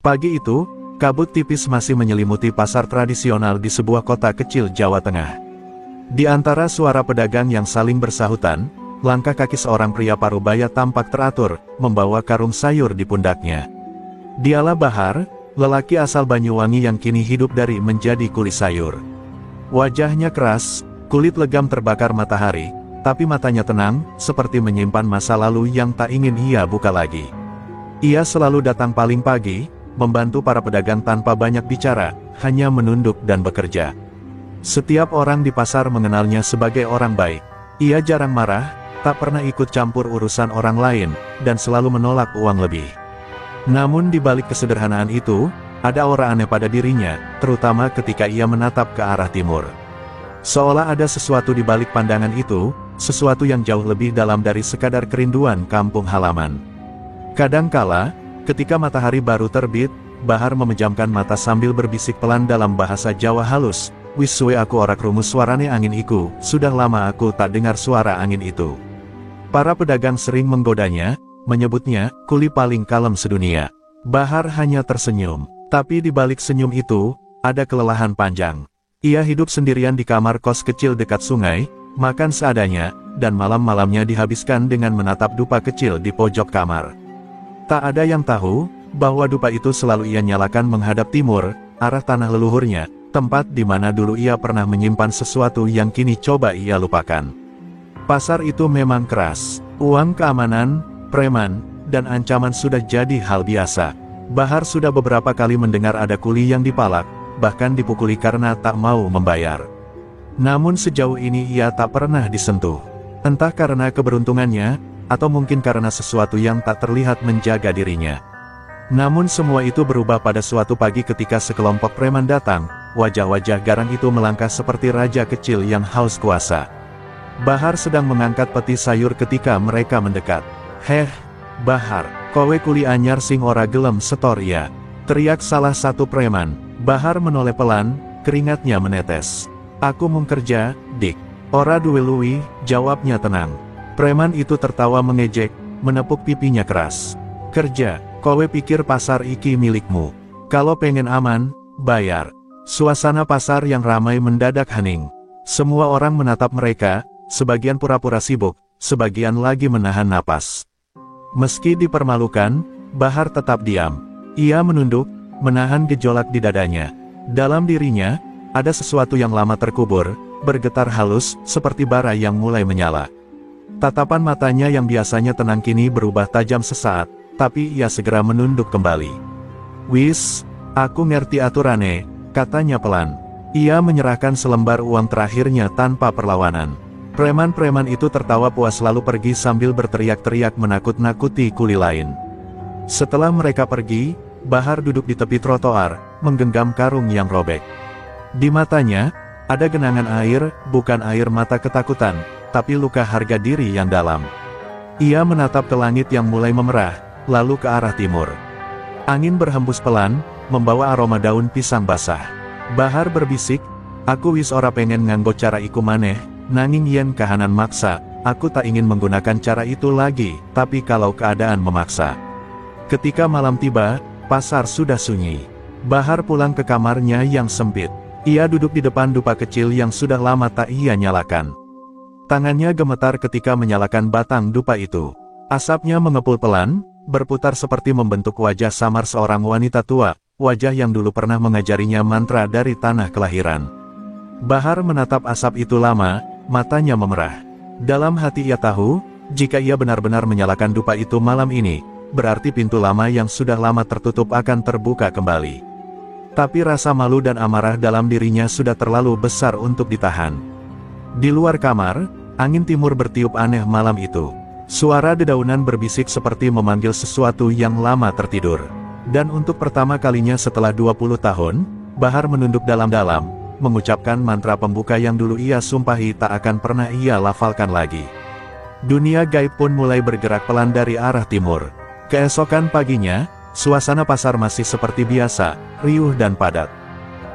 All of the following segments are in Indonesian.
Pagi itu, kabut tipis masih menyelimuti pasar tradisional di sebuah kota kecil Jawa Tengah. Di antara suara pedagang yang saling bersahutan, langkah kaki seorang pria parubaya tampak teratur, membawa karung sayur di pundaknya. Dialah Bahar, lelaki asal Banyuwangi yang kini hidup dari menjadi kuli sayur. Wajahnya keras, kulit legam terbakar matahari, tapi matanya tenang, seperti menyimpan masa lalu yang tak ingin ia buka lagi. Ia selalu datang paling pagi, membantu para pedagang tanpa banyak bicara, hanya menunduk dan bekerja. Setiap orang di pasar mengenalnya sebagai orang baik. Ia jarang marah, tak pernah ikut campur urusan orang lain, dan selalu menolak uang lebih. Namun di balik kesederhanaan itu, ada aura aneh pada dirinya, terutama ketika ia menatap ke arah timur. Seolah ada sesuatu di balik pandangan itu, sesuatu yang jauh lebih dalam dari sekadar kerinduan kampung halaman. Kadangkala, ketika matahari baru terbit, Bahar memejamkan mata sambil berbisik pelan dalam bahasa Jawa halus, "Wis suwe aku ora krungu suarane angin iku, sudah lama aku tak dengar suara angin itu." Para pedagang sering menggodanya, menyebutnya, kuli paling kalem sedunia. Bahar hanya tersenyum, tapi di balik senyum itu, ada kelelahan panjang. Ia hidup sendirian di kamar kos kecil dekat sungai, makan seadanya, dan malam-malamnya dihabiskan dengan menatap dupa kecil di pojok kamar. Tak ada yang tahu, bahwa dupa itu selalu ia nyalakan menghadap timur, arah tanah leluhurnya, tempat di mana dulu ia pernah menyimpan sesuatu yang kini coba ia lupakan. Pasar itu memang keras, uang keamanan, preman, dan ancaman sudah jadi hal biasa. Bahar sudah beberapa kali mendengar ada kuli yang dipalak, bahkan dipukuli karena tak mau membayar. Namun sejauh ini ia tak pernah disentuh. Entah karena keberuntungannya, atau mungkin karena sesuatu yang tak terlihat menjaga dirinya. Namun semua itu berubah pada suatu pagi ketika sekelompok preman datang, wajah-wajah garang itu melangkah seperti raja kecil yang haus kuasa. Bahar sedang mengangkat peti sayur ketika mereka mendekat. "Heh, Bahar, kowe kuli anyar sing ora gelem setor ya?" teriak salah satu preman. Bahar menoleh pelan, keringatnya menetes. "Aku mung kerja, dik. Ora duwe luwih," jawabnya tenang. Preman itu tertawa mengejek, menepuk pipinya keras. "Kerja, kowe pikir pasar iki milikmu? Kalau pengen aman, bayar." Suasana pasar yang ramai mendadak hening. Semua orang menatap mereka, sebagian pura-pura sibuk, sebagian lagi menahan napas. Meski dipermalukan, Bahar tetap diam. Ia menunduk, menahan gejolak di dadanya. Dalam dirinya, ada sesuatu yang lama terkubur, bergetar halus, seperti bara yang mulai menyala. Tatapan matanya yang biasanya tenang kini berubah tajam sesaat, tapi ia segera menunduk kembali. "Wis, aku ngerti aturane," katanya pelan. Ia menyerahkan selembar uang terakhirnya tanpa perlawanan. Preman-preman itu tertawa puas lalu pergi sambil berteriak-teriak menakut-nakuti kuli lain. Setelah mereka pergi, Bahar duduk di tepi trotoar, menggenggam karung yang robek. Di matanya, ada genangan air, bukan air mata ketakutan, tapi luka harga diri yang dalam. Ia menatap ke langit yang mulai memerah, lalu ke arah timur. Angin berhembus pelan, membawa aroma daun pisang basah. Bahar berbisik, "Aku wis ora pengen nganggo cara iku maneh, nanging yen kahanan maksa, aku tak ingin menggunakan cara itu lagi, tapi kalau keadaan memaksa." Ketika malam tiba, pasar sudah sunyi. Bahar pulang ke kamarnya yang sempit. Ia duduk di depan dupa kecil yang sudah lama tak ia nyalakan. Tangannya gemetar ketika menyalakan batang dupa itu. Asapnya mengepul pelan, berputar seperti membentuk wajah samar seorang wanita tua, wajah yang dulu pernah mengajarinya mantra dari tanah kelahiran. Bahar menatap asap itu lama, matanya memerah. Dalam hati ia tahu, jika ia benar-benar menyalakan dupa itu malam ini, berarti pintu lama yang sudah lama tertutup akan terbuka kembali. Tapi rasa malu dan amarah dalam dirinya sudah terlalu besar untuk ditahan. Di luar kamar, angin timur bertiup aneh malam itu. Suara dedaunan berbisik seperti memanggil sesuatu yang lama tertidur. Dan untuk pertama kalinya setelah 20 tahun, Bahar menunduk dalam-dalam, mengucapkan mantra pembuka yang dulu ia sumpahi tak akan pernah ia lafalkan lagi. Dunia gaib pun mulai bergerak pelan dari arah timur. Keesokan paginya, suasana pasar masih seperti biasa, riuh dan padat.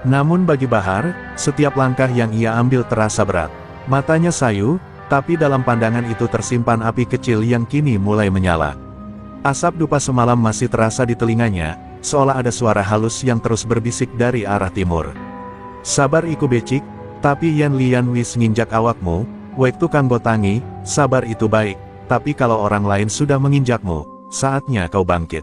Namun bagi Bahar, setiap langkah yang ia ambil terasa berat. Matanya sayu, tapi dalam pandangan itu tersimpan api kecil yang kini mulai menyala. Asap dupa semalam masih terasa di telinganya, seolah ada suara halus yang terus berbisik dari arah timur. Sabar iku becik, tapi yen lian wis nginjak awakmu, wektu kanggo tangi, sabar itu baik, tapi kalau orang lain sudah menginjakmu, saatnya kau bangkit.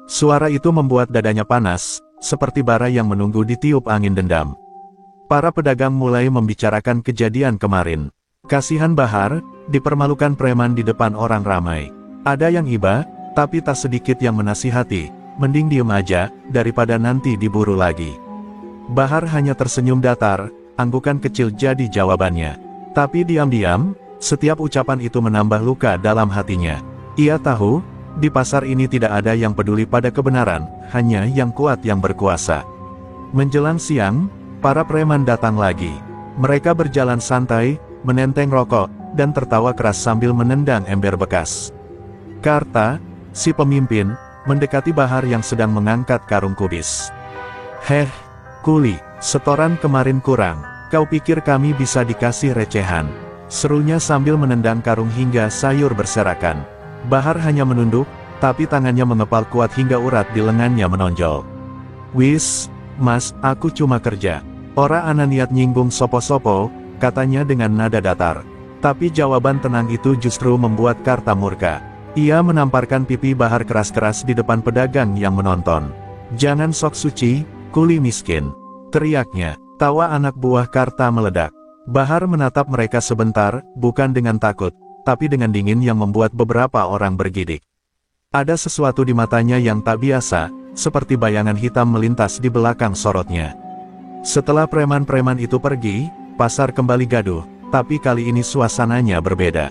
Suara itu membuat dadanya panas, seperti bara yang menunggu ditiup angin dendam. Para pedagang mulai membicarakan kejadian kemarin. Kasihan Bahar, dipermalukan preman di depan orang ramai. Ada yang iba, tapi tak sedikit yang menasihati, mending diem aja, daripada nanti diburu lagi. Bahar hanya tersenyum datar, anggukan kecil jadi jawabannya. Tapi diam-diam, setiap ucapan itu menambah luka dalam hatinya. Ia tahu, di pasar ini tidak ada yang peduli pada kebenaran, hanya yang kuat yang berkuasa. Menjelang siang, para preman datang lagi. Mereka berjalan santai, menenteng rokok, dan tertawa keras sambil menendang ember bekas. Karta, si pemimpin, mendekati Bahar yang sedang mengangkat karung kubis. "Heh, Kuli, setoran kemarin kurang, kau pikir kami bisa dikasih recehan?" serunya sambil menendang karung hingga sayur berserakan. Bahar hanya menunduk, tapi tangannya mengepal kuat hingga urat di lengannya menonjol. "Wis, Mas, aku cuma kerja. Ora ana niat nyinggung sopo-sopo," katanya dengan nada datar. Tapi jawaban tenang itu justru membuat Karta murka. Ia menamparkan pipi Bahar keras-keras di depan pedagang yang menonton. "Jangan sok suci, Kuli miskin," teriaknya. Tawa anak buah Karta meledak. Bahar menatap mereka sebentar, bukan dengan takut, tapi dengan dingin yang membuat beberapa orang bergidik. Ada sesuatu di matanya yang tak biasa, seperti bayangan hitam melintas di belakang sorotnya. Setelah preman-preman itu pergi, pasar kembali gaduh, tapi kali ini suasananya berbeda.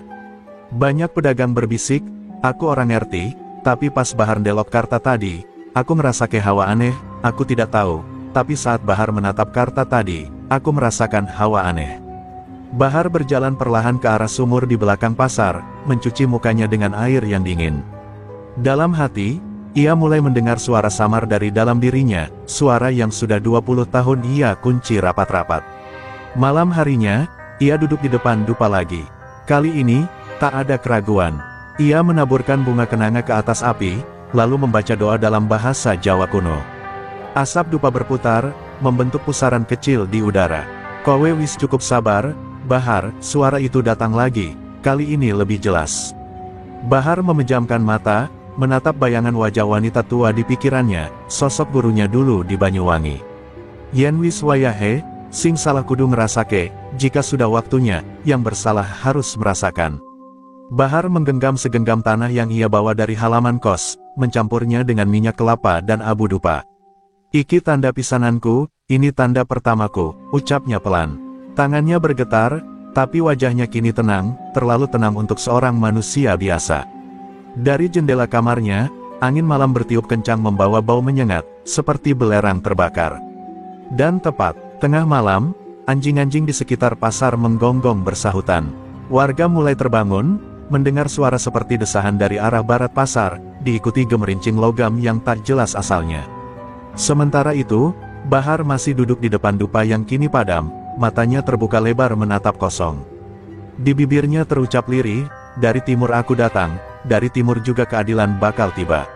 Banyak pedagang berbisik, "Aku orang ngerti," tapi pas Bahar ndelok Karta tadi, "Aku merasa ke hawa aneh, aku tidak tahu." Tapi saat Bahar menatap Karta tadi, "Aku merasakan hawa aneh." Bahar berjalan perlahan ke arah sumur di belakang pasar, mencuci mukanya dengan air yang dingin. Dalam hati, ia mulai mendengar suara samar dari dalam dirinya, suara yang sudah 20 tahun ia kunci rapat-rapat. Malam harinya, ia duduk di depan dupa lagi. Kali ini, tak ada keraguan. Ia menaburkan bunga kenanga ke atas api, lalu membaca doa dalam bahasa Jawa kuno. Asap dupa berputar, membentuk pusaran kecil di udara. "Kowe wis cukup sabar, Bahar," suara itu datang lagi, kali ini lebih jelas. Bahar memejamkan mata, menatap bayangan wajah wanita tua di pikirannya, sosok gurunya dulu di Banyuwangi. "Yen wis wayahe, sing salah kudu ngerasake, jika sudah waktunya, yang bersalah harus merasakan." Bahar menggenggam segenggam tanah yang ia bawa dari halaman kos, mencampurnya dengan minyak kelapa dan abu dupa. "Iki tanda pisananku, ini tanda pertamaku," ucapnya pelan. Tangannya bergetar, tapi wajahnya kini tenang, terlalu tenang untuk seorang manusia biasa. Dari jendela kamarnya, angin malam bertiup kencang membawa bau menyengat, seperti belerang terbakar. Dan tepat, tengah malam, anjing-anjing di sekitar pasar menggonggong bersahutan. Warga mulai terbangun, mendengar suara seperti desahan dari arah barat pasar, diikuti gemerincing logam yang tak jelas asalnya. Sementara itu, Bahar masih duduk di depan dupa yang kini padam, matanya terbuka lebar menatap kosong. Di bibirnya terucap lirih, "Dari timur aku datang, dari timur juga keadilan bakal tiba."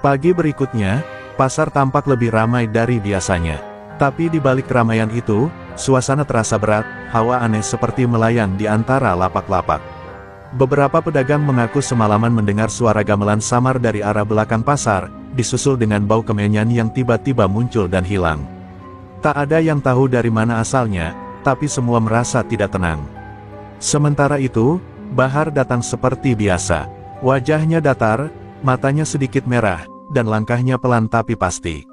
Pagi berikutnya, pasar tampak lebih ramai dari biasanya. Tapi di balik keramaian itu, suasana terasa berat, hawa aneh seperti melayang di antara lapak-lapak. Beberapa pedagang mengaku semalaman mendengar suara gamelan samar dari arah belakang pasar, disusul dengan bau kemenyan yang tiba-tiba muncul dan hilang. Tak ada yang tahu dari mana asalnya, tapi semua merasa tidak tenang. Sementara itu, Bahar datang seperti biasa. Wajahnya datar, matanya sedikit merah, dan langkahnya pelan tapi pasti.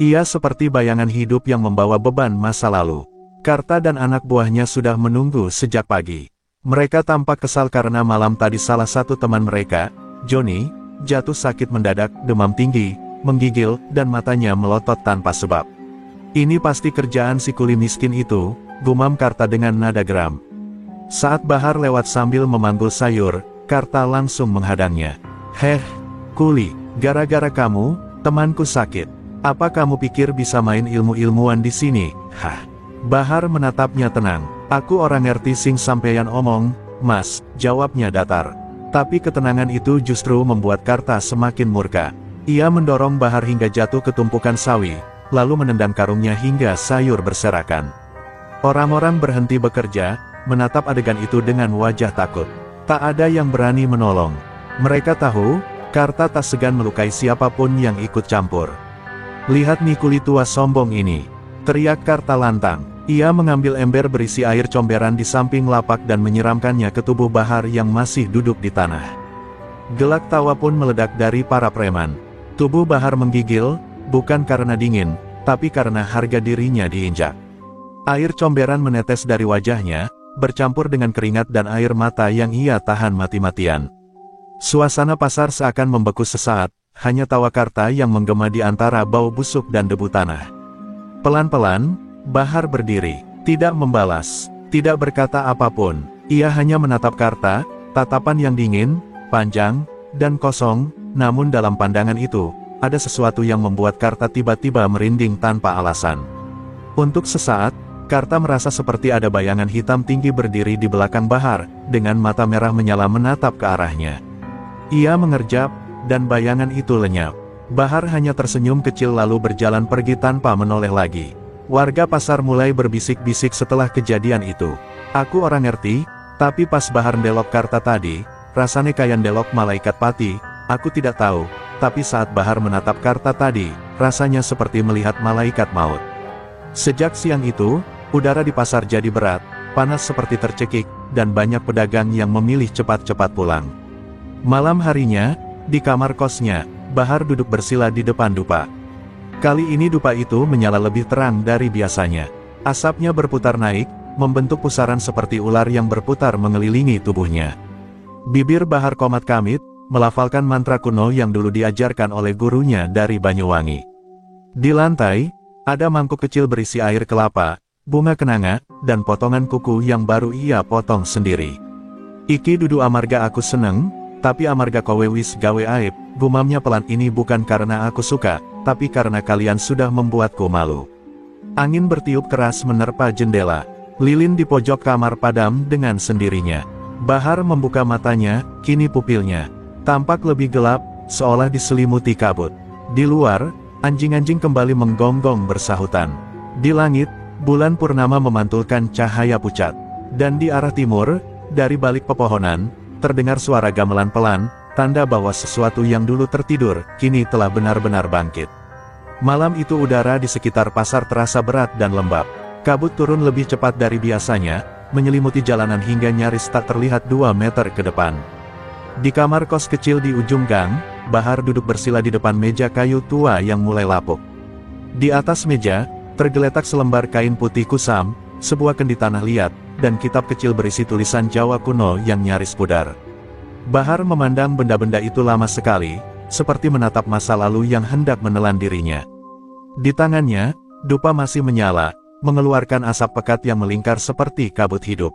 Ia seperti bayangan hidup yang membawa beban masa lalu. Karta dan anak buahnya sudah menunggu sejak pagi. Mereka tampak kesal karena malam tadi salah satu teman mereka, Johnny, jatuh sakit mendadak, demam tinggi, menggigil, dan matanya melotot tanpa sebab. "Ini pasti kerjaan si kuli miskin itu," gumam Karta dengan nada geram. Saat Bahar lewat sambil memanggul sayur, Karta langsung menghadangnya. "Heh, Kuli, gara-gara kamu, temanku sakit. Apa kamu pikir bisa main ilmu-ilmuwan di sini?" "Hah?" Bahar menatapnya tenang. "Aku orang ngerti sing sampeyan omong, Mas," jawabnya datar. Tapi ketenangan itu justru membuat Karta semakin murka. Ia mendorong Bahar hingga jatuh ke tumpukan sawi, lalu menendang karungnya hingga sayur berserakan. Orang-orang berhenti bekerja, menatap adegan itu dengan wajah takut. Tak ada yang berani menolong. Mereka tahu, Karta tak segan melukai siapapun yang ikut campur. "Lihat nih kuli tua sombong ini!" teriak Karta lantang. Ia mengambil ember berisi air comberan di samping lapak dan menyiramkannya ke tubuh Bahar yang masih duduk di tanah. Gelak tawa pun meledak dari para preman. Tubuh Bahar menggigil, bukan karena dingin, tapi karena harga dirinya diinjak. Air comberan menetes dari wajahnya, bercampur dengan keringat dan air mata yang ia tahan mati-matian. Suasana pasar seakan membeku sesaat, hanya tawa Karta yang menggema di antara bau busuk dan debu tanah. Pelan-pelan, Bahar berdiri, tidak membalas, tidak berkata apapun. Ia hanya menatap Karta, tatapan yang dingin, panjang, dan kosong, namun dalam pandangan itu, ada sesuatu yang membuat Karta tiba-tiba merinding tanpa alasan. Untuk sesaat, Karta merasa seperti ada bayangan hitam tinggi berdiri di belakang Bahar, dengan mata merah menyala menatap ke arahnya. Ia mengerjap, dan bayangan itu lenyap. Bahar hanya tersenyum kecil lalu berjalan pergi tanpa menoleh lagi. Warga pasar mulai berbisik-bisik setelah kejadian itu. "Aku orang ngerti, tapi pas Bahar ndelok Karta tadi, rasanya kayak ndelok malaikat pati, aku tidak tahu, tapi saat Bahar menatap Karta tadi, rasanya seperti melihat malaikat maut." Sejak siang itu, udara di pasar jadi berat, panas seperti tercekik, dan banyak pedagang yang memilih cepat-cepat pulang. Malam harinya, di kamar kosnya, Bahar duduk bersila di depan dupa. Kali ini dupa itu menyala lebih terang dari biasanya. Asapnya berputar naik, membentuk pusaran seperti ular yang berputar mengelilingi tubuhnya. Bibir Bahar komat kamit, melafalkan mantra kuno yang dulu diajarkan oleh gurunya dari Banyuwangi. Di lantai, ada mangkuk kecil berisi air kelapa, bunga kenanga, dan potongan kuku yang baru ia potong sendiri. "Iki dudu amarga aku seneng, tapi amarga kowe wis gawe aib," gumamnya pelan. "Ini bukan karena aku suka, tapi karena kalian sudah membuatku malu." Angin bertiup keras menerpa jendela. Lilin di pojok kamar padam dengan sendirinya. Bahar membuka matanya, kini pupilnya tampak lebih gelap, seolah diselimuti kabut. Di luar, anjing-anjing kembali menggonggong bersahutan. Di langit, bulan purnama memantulkan cahaya pucat. Dan di arah timur, dari balik pepohonan, terdengar suara gamelan pelan, tanda bahwa sesuatu yang dulu tertidur, kini telah benar-benar bangkit. Malam itu udara di sekitar pasar terasa berat dan lembab. Kabut turun lebih cepat dari biasanya, menyelimuti jalanan hingga nyaris tak terlihat 2 meter ke depan. Di kamar kos kecil di ujung gang, Bahar duduk bersila di depan meja kayu tua yang mulai lapuk. Di atas meja, tergeletak selembar kain putih kusam, sebuah kendi tanah liat, dan kitab kecil berisi tulisan Jawa kuno yang nyaris pudar. Bahar memandang benda-benda itu lama sekali, seperti menatap masa lalu yang hendak menelan dirinya. Di tangannya, dupa masih menyala, mengeluarkan asap pekat yang melingkar seperti kabut hidup.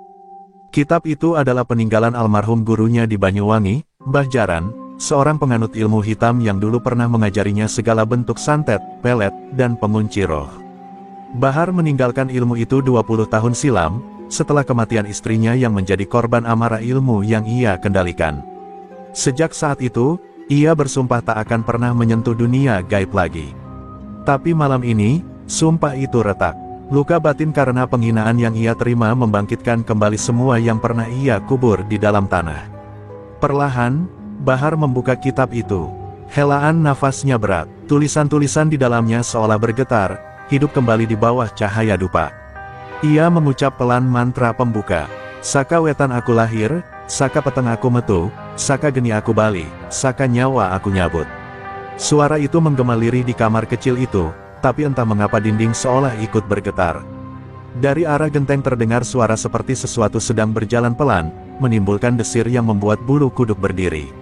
Kitab itu adalah peninggalan almarhum gurunya di Banyuwangi, Mbah Jaran, seorang penganut ilmu hitam yang dulu pernah mengajarinya segala bentuk santet, pelet, dan pengunci roh. Bahar meninggalkan ilmu itu 20 tahun silam, setelah kematian istrinya yang menjadi korban amarah ilmu yang ia kendalikan. Sejak saat itu, ia bersumpah tak akan pernah menyentuh dunia gaib lagi. Tapi malam ini, sumpah itu retak. Luka batin karena penghinaan yang ia terima membangkitkan kembali semua yang pernah ia kubur di dalam tanah. Perlahan, Bahar membuka kitab itu. Helaan nafasnya berat, tulisan-tulisan di dalamnya seolah bergetar, hidup kembali di bawah cahaya dupa. Ia mengucap pelan mantra pembuka. "Saka wetan aku lahir, saka peteng aku metu, saka geni aku bali, saka nyawa aku nyabut." Suara itu menggema lirih di kamar kecil itu, tapi entah mengapa dinding seolah ikut bergetar. Dari arah genteng terdengar suara seperti sesuatu sedang berjalan pelan, menimbulkan desir yang membuat bulu kuduk berdiri.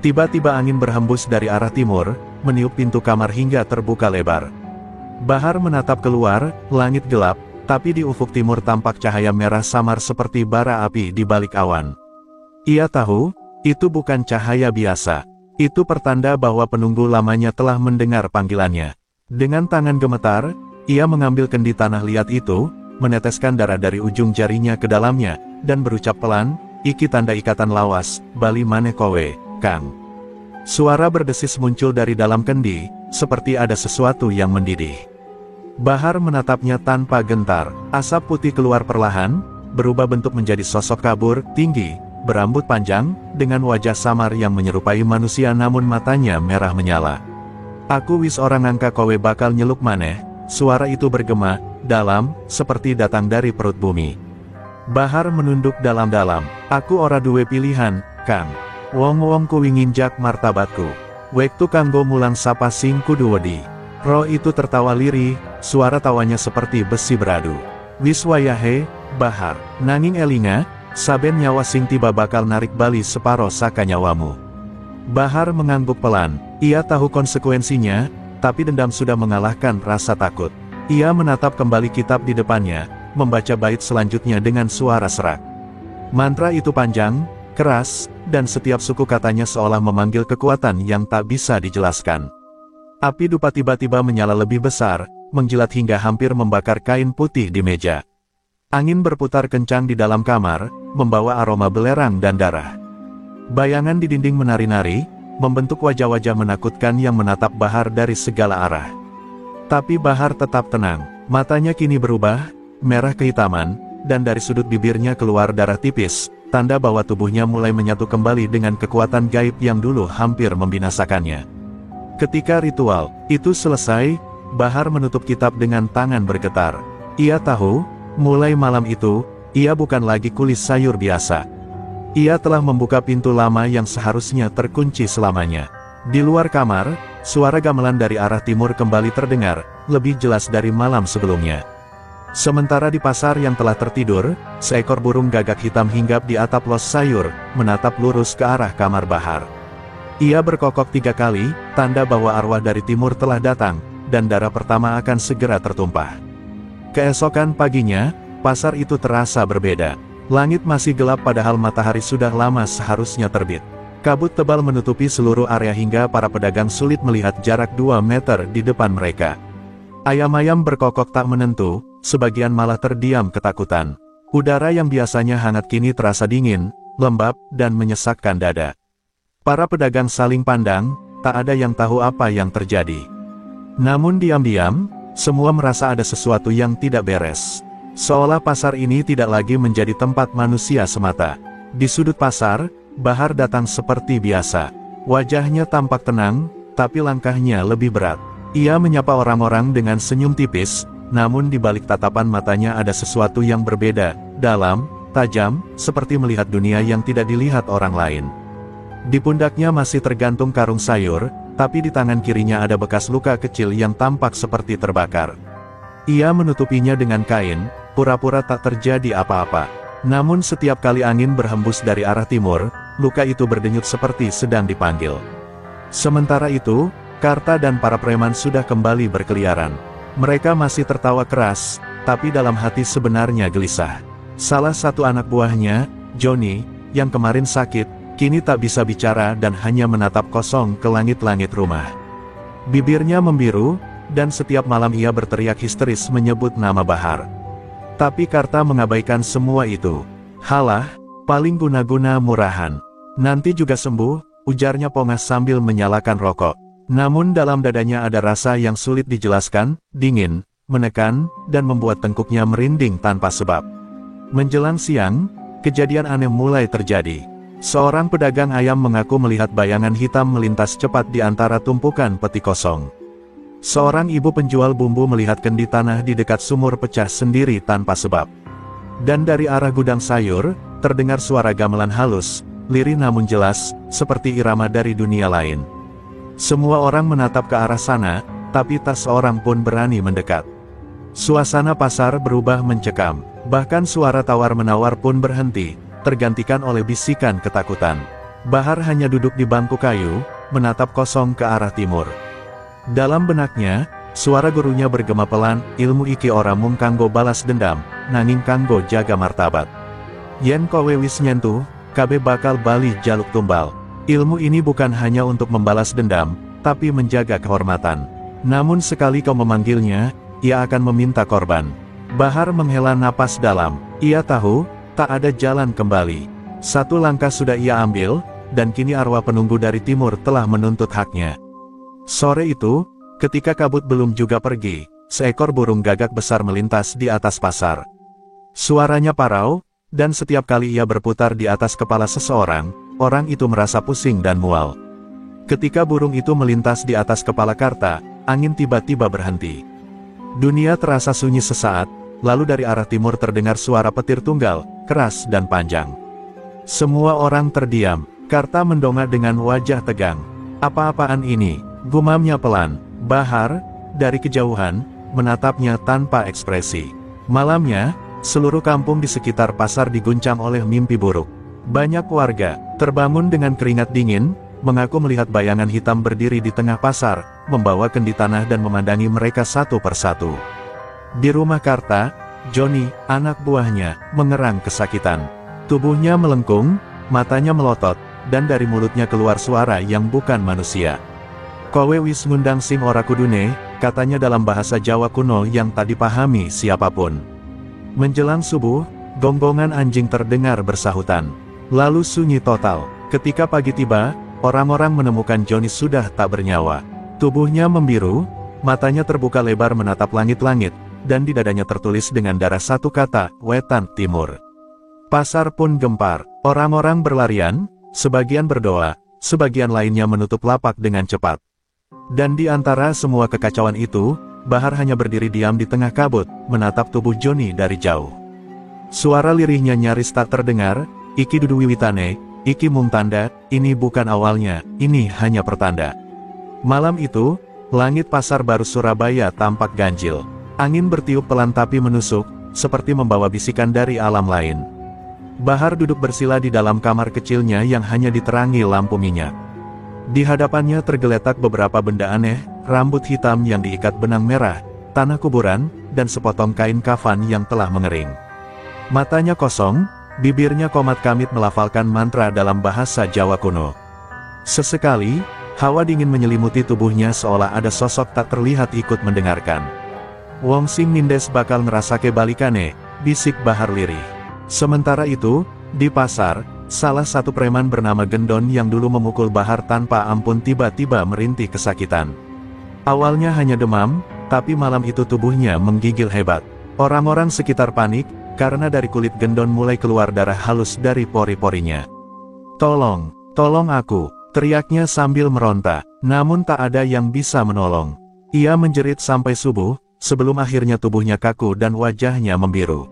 Tiba-tiba angin berhembus dari arah timur, meniup pintu kamar hingga terbuka lebar. Bahar menatap keluar, langit gelap, tapi di ufuk timur tampak cahaya merah samar seperti bara api di balik awan. Ia tahu, itu bukan cahaya biasa. Itu pertanda bahwa penunggu lamanya telah mendengar panggilannya. Dengan tangan gemetar, ia mengambil kendi tanah liat itu, meneteskan darah dari ujung jarinya ke dalamnya, dan berucap pelan, "Iki tanda ikatan lawas, bali maneh kowe, Kang." Suara berdesis muncul dari dalam kendi, seperti ada sesuatu yang mendidih. Bahar menatapnya tanpa gentar. Asap putih keluar perlahan, berubah bentuk menjadi sosok kabur, tinggi, berambut panjang, dengan wajah samar yang menyerupai manusia namun matanya merah menyala. "Aku wis orang angka kowe bakal nyeluk maneh." Suara itu bergema, dalam, seperti datang dari perut bumi. Bahar menunduk dalam-dalam. "Aku ora duwe pilihan, Kang. Wong-wong kuwi nginjak martabatku. Wektu kanggo mulang sapa sing kudu wedi." Roh itu tertawa lirih, suara tawanya seperti besi beradu. "Wis wayahe, Bahar. Nanging elinga, saben nyawa sing tiba bakal narik bali separo saka nyawamu." Bahar mengangguk pelan. Ia tahu konsekuensinya, tapi dendam sudah mengalahkan rasa takut. Ia menatap kembali kitab di depannya, membaca bait selanjutnya dengan suara serak. Mantra itu panjang, keras, dan setiap suku katanya seolah memanggil kekuatan yang tak bisa dijelaskan. Api dupa tiba-tiba menyala lebih besar, menjilat hingga hampir membakar kain putih di meja. Angin berputar kencang di dalam kamar, membawa aroma belerang dan darah. Bayangan di dinding menari-nari, membentuk wajah-wajah menakutkan yang menatap Bahar dari segala arah. Tapi Bahar tetap tenang. Matanya kini berubah, merah kehitaman, dan dari sudut bibirnya keluar darah tipis, tanda bahwa tubuhnya mulai menyatu kembali dengan kekuatan gaib yang dulu hampir membinasakannya. Ketika ritual itu selesai, Bahar menutup kitab dengan tangan bergetar. Ia tahu, mulai malam itu, ia bukan lagi kulis sayur biasa. Ia telah membuka pintu lama yang seharusnya terkunci selamanya. Di luar kamar, suara gamelan dari arah timur kembali terdengar, lebih jelas dari malam sebelumnya. Sementara di pasar yang telah tertidur, seekor burung gagak hitam hinggap di atap los sayur, menatap lurus ke arah kamar Bahar. Ia berkokok 3 kali, tanda bahwa arwah dari timur telah datang, dan darah pertama akan segera tertumpah. Keesokan paginya, pasar itu terasa berbeda. Langit masih gelap padahal matahari sudah lama seharusnya terbit. Kabut tebal menutupi seluruh area hingga para pedagang sulit melihat jarak 2 meter di depan mereka. Ayam-ayam berkokok tak menentu, sebagian malah terdiam ketakutan. Udara yang biasanya hangat kini terasa dingin, lembab, dan menyesakkan dada. Para pedagang saling pandang, tak ada yang tahu apa yang terjadi. Namun diam-diam, semua merasa ada sesuatu yang tidak beres. Seolah pasar ini tidak lagi menjadi tempat manusia semata. Di sudut pasar, Bahar datang seperti biasa. Wajahnya tampak tenang, tapi langkahnya lebih berat. Ia menyapa orang-orang dengan senyum tipis, namun di balik tatapan matanya ada sesuatu yang berbeda, dalam, tajam, seperti melihat dunia yang tidak dilihat orang lain. Di pundaknya masih tergantung karung sayur, tapi di tangan kirinya ada bekas luka kecil yang tampak seperti terbakar. Ia menutupinya dengan kain, pura-pura tak terjadi apa-apa. Namun setiap kali angin berhembus dari arah timur, luka itu berdenyut seperti sedang dipanggil. Sementara itu, Karta dan para preman sudah kembali berkeliaran. Mereka masih tertawa keras, tapi dalam hati sebenarnya gelisah. Salah satu anak buahnya, Johnny, yang kemarin sakit, kini tak bisa bicara dan hanya menatap kosong ke langit-langit rumah. Bibirnya membiru, dan setiap malam ia berteriak histeris menyebut nama Bahar. Tapi Karta mengabaikan semua itu. "Halah, paling guna-guna murahan. Nanti juga sembuh," ujarnya Pongas sambil menyalakan rokok. Namun dalam dadanya ada rasa yang sulit dijelaskan, dingin, menekan, dan membuat tengkuknya merinding tanpa sebab. Menjelang siang, kejadian aneh mulai terjadi. Seorang pedagang ayam mengaku melihat bayangan hitam melintas cepat di antara tumpukan peti kosong. Seorang ibu penjual bumbu melihat kendi tanah di dekat sumur pecah sendiri tanpa sebab. Dan dari arah gudang sayur, terdengar suara gamelan halus, lirih namun jelas, seperti irama dari dunia lain. Semua orang menatap ke arah sana, tapi tak seorang pun berani mendekat. Suasana pasar berubah mencekam, bahkan suara tawar-menawar pun berhenti, tergantikan oleh bisikan ketakutan. Bahar hanya duduk di bangku kayu, menatap kosong ke arah timur. Dalam benaknya, suara gurunya bergema pelan, "Ilmu iki ora mung kanggo balas dendam, nanging kanggo jaga martabat. Yen kowe wis nyentuh, kabe bakal bali jaluk tumbal. Ilmu ini bukan hanya untuk membalas dendam, tapi menjaga kehormatan. Namun sekali kau memanggilnya, ia akan meminta korban." Bahar menghela napas dalam. Ia tahu, tak ada jalan kembali. Satu langkah sudah ia ambil, dan kini arwah penunggu dari timur telah menuntut haknya. Sore itu, ketika kabut belum juga pergi, seekor burung gagak besar melintas di atas pasar. Suaranya parau, dan setiap kali ia berputar di atas kepala seseorang, orang itu merasa pusing dan mual. Ketika burung itu melintas di atas kepala Karta, angin tiba-tiba berhenti. Dunia terasa sunyi sesaat, lalu dari arah timur terdengar suara petir tunggal, keras dan panjang. Semua orang terdiam. Karta mendongak dengan wajah tegang. "Apa-apaan ini?" gumamnya pelan. Bahar, dari kejauhan, menatapnya tanpa ekspresi. Malamnya, seluruh kampung di sekitar pasar diguncang oleh mimpi buruk. Banyak warga, terbangun dengan keringat dingin, mengaku melihat bayangan hitam berdiri di tengah pasar, membawa kendi tanah dan memandangi mereka satu persatu. Di rumah Karta, Johnny, anak buahnya, mengerang kesakitan. Tubuhnya melengkung, matanya melotot, dan dari mulutnya keluar suara yang bukan manusia. "Kowe wis ngundang sing ora kudune," katanya dalam bahasa Jawa kuno yang tak dipahami siapapun. Menjelang subuh, gonggongan anjing terdengar bersahutan. Lalu sunyi total. Ketika pagi tiba, orang-orang menemukan Johnny sudah tak bernyawa. Tubuhnya membiru, matanya terbuka lebar menatap langit-langit, dan di dadanya tertulis dengan darah satu kata, "Wetan Timur." Pasar pun gempar. Orang-orang berlarian, sebagian berdoa, sebagian lainnya menutup lapak dengan cepat. Dan di antara semua kekacauan itu, Bahar hanya berdiri diam di tengah kabut, menatap tubuh Johnny dari jauh. Suara lirihnya nyaris tak terdengar, "Iki dudu wiwitane, iki mung tanda, ini bukan awalnya, ini hanya pertanda." Malam itu, langit pasar baru Surabaya tampak ganjil. Angin bertiup pelan tapi menusuk, seperti membawa bisikan dari alam lain. Bahar duduk bersila di dalam kamar kecilnya yang hanya diterangi lampu minyak. Di hadapannya tergeletak beberapa benda aneh, rambut hitam yang diikat benang merah, tanah kuburan, dan sepotong kain kafan yang telah mengering. Matanya kosong, bibirnya komat kamit melafalkan mantra dalam bahasa Jawa kuno. Sesekali, hawa dingin menyelimuti tubuhnya seolah ada sosok tak terlihat ikut mendengarkan. "Wong sing nindes bakal ngerasake balikane," bisik Bahar lirih. Sementara itu, di pasar, salah satu preman bernama Gendon yang dulu memukul Bahar tanpa ampun tiba-tiba merintih kesakitan. Awalnya hanya demam, tapi malam itu tubuhnya menggigil hebat. Orang-orang sekitar panik, karena dari kulit Gendon mulai keluar darah halus dari pori-porinya. "Tolong, tolong aku!" teriaknya sambil meronta, namun tak ada yang bisa menolong. Ia menjerit sampai subuh, sebelum akhirnya tubuhnya kaku dan wajahnya membiru.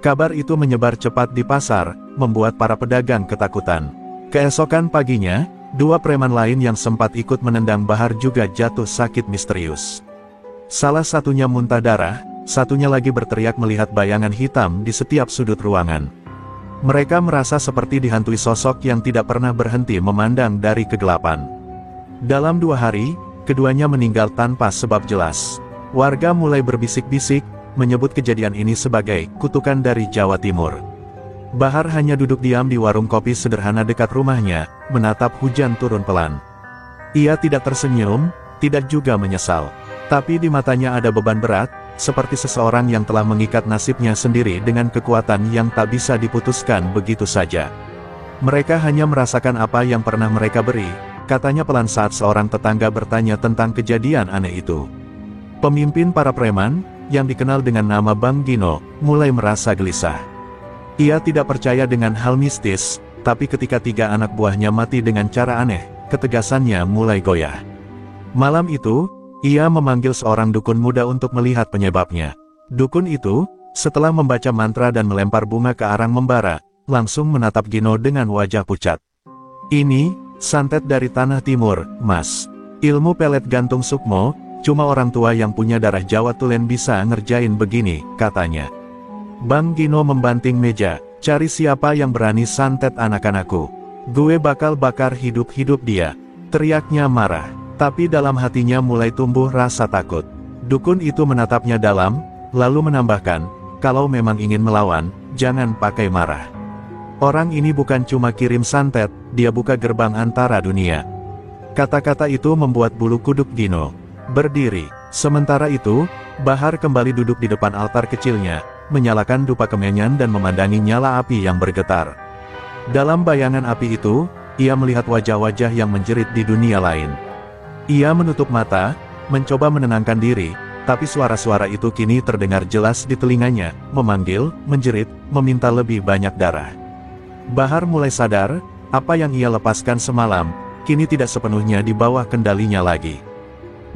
Kabar itu menyebar cepat di pasar, membuat para pedagang ketakutan. Keesokan paginya, dua preman lain yang sempat ikut menendang Bahar juga jatuh sakit misterius. Salah satunya muntah darah, satunya lagi berteriak melihat bayangan hitam di setiap sudut ruangan. Mereka merasa seperti dihantui sosok yang tidak pernah berhenti memandang dari kegelapan. Dalam 2 hari, keduanya meninggal tanpa sebab jelas. Warga mulai berbisik-bisik, menyebut kejadian ini sebagai kutukan dari Jawa Timur. Bahar hanya duduk diam di warung kopi sederhana dekat rumahnya, menatap hujan turun pelan. Ia tidak tersenyum, tidak juga menyesal. Tapi di matanya ada beban berat, seperti seseorang yang telah mengikat nasibnya sendiri dengan kekuatan yang tak bisa diputuskan begitu saja. "Mereka hanya merasakan apa yang pernah mereka beri," katanya pelan saat seorang tetangga bertanya tentang kejadian aneh itu. Pemimpin para preman, yang dikenal dengan nama Bang Gino, mulai merasa gelisah. Ia tidak percaya dengan hal mistis, tapi ketika 3 anak buahnya mati dengan cara aneh, ketegasannya mulai goyah. Malam itu, ia memanggil seorang dukun muda untuk melihat penyebabnya. Dukun itu, setelah membaca mantra dan melempar bunga ke arang membara, langsung menatap Gino dengan wajah pucat. "Ini, santet dari tanah timur, Mas. Ilmu pelet gantung sukmo, cuma orang tua yang punya darah Jawa tulen bisa ngerjain begini," katanya. Bang Gino membanting meja, "Cari siapa yang berani santet anak-anakku. Gue bakal bakar hidup-hidup dia," teriaknya marah. Tapi dalam hatinya mulai tumbuh rasa takut. Dukun itu menatapnya dalam, lalu menambahkan, "Kalau memang ingin melawan, jangan pakai marah. Orang ini bukan cuma kirim santet, dia buka gerbang antara dunia." Kata-kata itu membuat bulu kuduk Gino berdiri. Sementara itu, Bahar kembali duduk di depan altar kecilnya, menyalakan dupa kemenyan dan memandangi nyala api yang bergetar. Dalam bayangan api itu, ia melihat wajah-wajah yang menjerit di dunia lain. Ia menutup mata, mencoba menenangkan diri, tapi suara-suara itu kini terdengar jelas di telinganya, memanggil, menjerit, meminta lebih banyak darah. Bahar mulai sadar, apa yang ia lepaskan semalam, kini tidak sepenuhnya di bawah kendalinya lagi.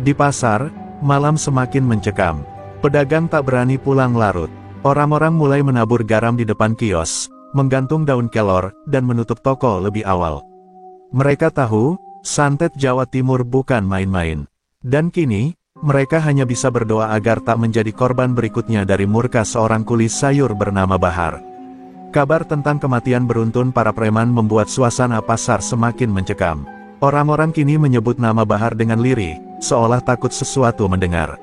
Di pasar, malam semakin mencekam. Pedagang tak berani pulang larut. Orang-orang mulai menabur garam di depan kios, menggantung daun kelor, dan menutup toko lebih awal. Mereka tahu, santet Jawa Timur bukan main-main. Dan kini, mereka hanya bisa berdoa agar tak menjadi korban berikutnya dari murka seorang kuli sayur bernama Bahar. Kabar tentang kematian beruntun para preman membuat suasana pasar semakin mencekam. Orang-orang kini menyebut nama Bahar dengan lirih, seolah takut sesuatu mendengar.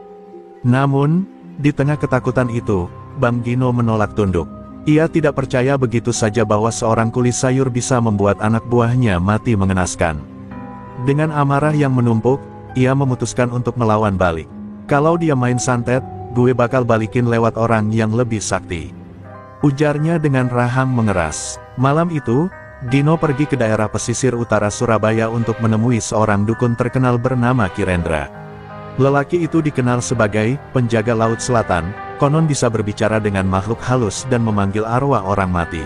Namun, di tengah ketakutan itu, Bang Gino menolak tunduk. Ia tidak percaya begitu saja bahwa seorang kuli sayur bisa membuat anak buahnya mati mengenaskan. Dengan amarah yang menumpuk, ia memutuskan untuk melawan balik. Kalau dia main santet, gue bakal balikin lewat orang yang lebih sakti, ujarnya dengan rahang mengeras. Malam itu, Gino pergi ke daerah pesisir utara Surabaya untuk menemui seorang dukun terkenal bernama Kirendra. Lelaki itu dikenal sebagai penjaga Laut Selatan, konon bisa berbicara dengan makhluk halus dan memanggil arwah orang mati.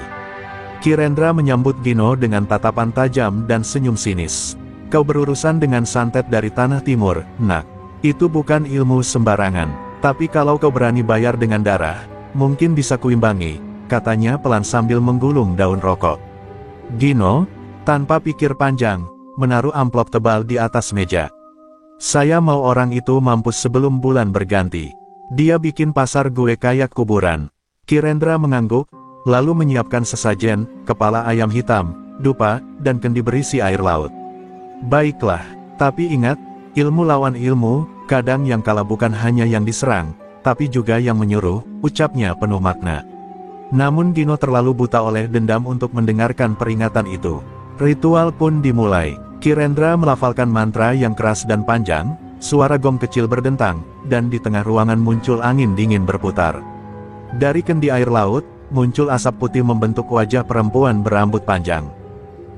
Kirendra menyambut Gino dengan tatapan tajam dan senyum sinis. Kau berurusan dengan santet dari Tanah Timur, nak. Itu bukan ilmu sembarangan. Tapi kalau kau berani bayar dengan darah, mungkin bisa kuimbangi, katanya pelan sambil menggulung daun rokok. Gino, tanpa pikir panjang, menaruh amplop tebal di atas meja. Saya mau orang itu mampus sebelum bulan berganti. Dia bikin pasar gue kayak kuburan. Kirendra mengangguk, lalu menyiapkan sesajen, kepala ayam hitam, dupa, dan kendi berisi air laut. Baiklah, tapi ingat, ilmu lawan ilmu, kadang yang kalah bukan hanya yang diserang, tapi juga yang menyuruh, ucapnya penuh makna. Namun Gino terlalu buta oleh dendam untuk mendengarkan peringatan itu. Ritual pun dimulai. Kirendra melafalkan mantra yang keras dan panjang, suara gong kecil berdentang, dan di tengah ruangan muncul angin dingin berputar. Dari kendi air laut, muncul asap putih membentuk wajah perempuan berambut panjang.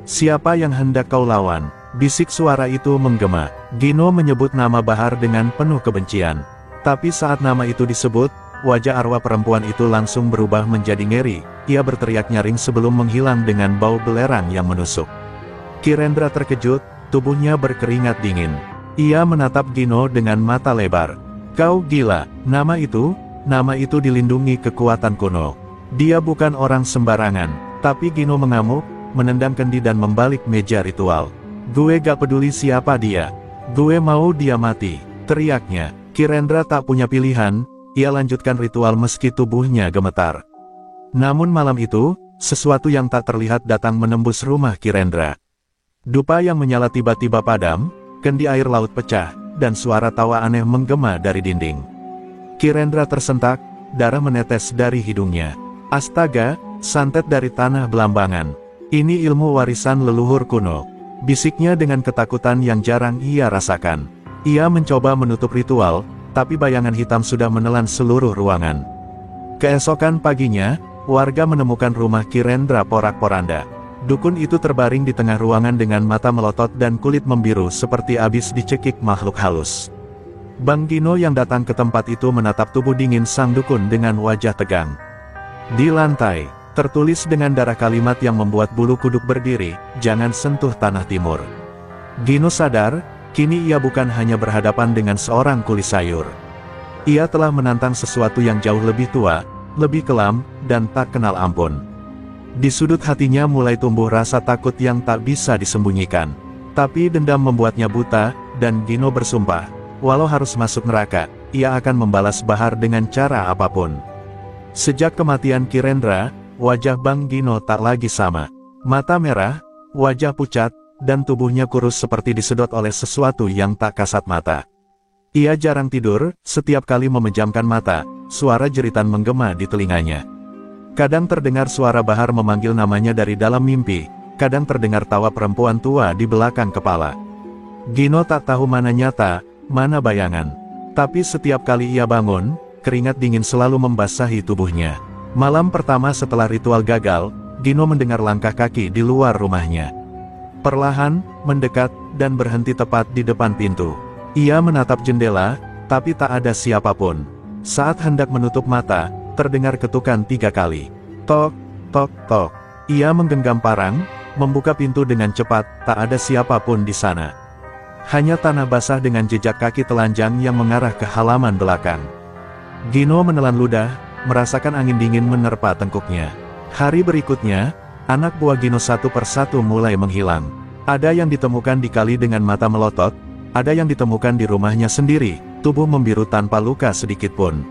Siapa yang hendak kau lawan? Bisik suara itu menggema. Gino menyebut nama Bahar dengan penuh kebencian. Tapi saat nama itu disebut, wajah arwah perempuan itu langsung berubah menjadi ngeri. Ia berteriak nyaring sebelum menghilang dengan bau belerang yang menusuk. Kirendra terkejut, tubuhnya berkeringat dingin. Ia menatap Gino dengan mata lebar. Kau gila, nama itu dilindungi kekuatan kuno. Dia bukan orang sembarangan. Tapi Gino mengamuk, menendang kendi dan membalik meja ritual. Gue gak peduli siapa dia. Gue mau dia mati, teriaknya. Kirendra tak punya pilihan, ia lanjutkan ritual meski tubuhnya gemetar. Namun malam itu, sesuatu yang tak terlihat datang menembus rumah Kirendra. Dupa yang menyala tiba-tiba padam, kendi air laut pecah, dan suara tawa aneh menggema dari dinding. Kirendra tersentak, darah menetes dari hidungnya. Astaga, santet dari tanah Belambangan. Ini ilmu warisan leluhur kuno. Bisiknya dengan ketakutan yang jarang ia rasakan. Ia mencoba menutup ritual, tapi bayangan hitam sudah menelan seluruh ruangan. Keesokan paginya, warga menemukan rumah Kirendra porak-poranda. Dukun itu terbaring di tengah ruangan dengan mata melotot dan kulit membiru seperti abis dicekik makhluk halus. Bang Gino yang datang ke tempat itu menatap tubuh dingin sang dukun dengan wajah tegang. Di lantai, tertulis dengan darah kalimat yang membuat bulu kuduk berdiri, jangan sentuh Tanah Timur. Gino sadar, kini ia bukan hanya berhadapan dengan seorang kuli sayur. Ia telah menantang sesuatu yang jauh lebih tua, lebih kelam, dan tak kenal ampun. Di sudut hatinya mulai tumbuh rasa takut yang tak bisa disembunyikan. Tapi dendam membuatnya buta, dan Gino bersumpah, walau harus masuk neraka, ia akan membalas Bahar dengan cara apapun. Sejak kematian Kirendra, wajah Bang Gino tak lagi sama. Mata merah, wajah pucat, dan tubuhnya kurus seperti disedot oleh sesuatu yang tak kasat mata. Ia jarang tidur, setiap kali memejamkan mata, suara jeritan menggema di telinganya. Kadang terdengar suara Bahar memanggil namanya dari dalam mimpi, kadang terdengar tawa perempuan tua di belakang kepala. Gino tak tahu mana nyata, mana bayangan. Tapi setiap kali ia bangun, keringat dingin selalu membasahi tubuhnya. Malam pertama setelah ritual gagal, Gino mendengar langkah kaki di luar rumahnya. Perlahan, mendekat, dan berhenti tepat di depan pintu. Ia menatap jendela, tapi tak ada siapapun. Saat hendak menutup mata, terdengar ketukan 3 kali. Tok, tok, tok. Ia menggenggam parang, membuka pintu dengan cepat, tak ada siapapun di sana. Hanya tanah basah dengan jejak kaki telanjang yang mengarah ke halaman belakang. Gino menelan ludah, merasakan angin dingin menerpa tengkuknya. Hari berikutnya, anak buah Gino satu persatu mulai menghilang. Ada yang ditemukan di kali dengan mata melotot, ada yang ditemukan di rumahnya sendiri, tubuh membiru tanpa luka sedikitpun.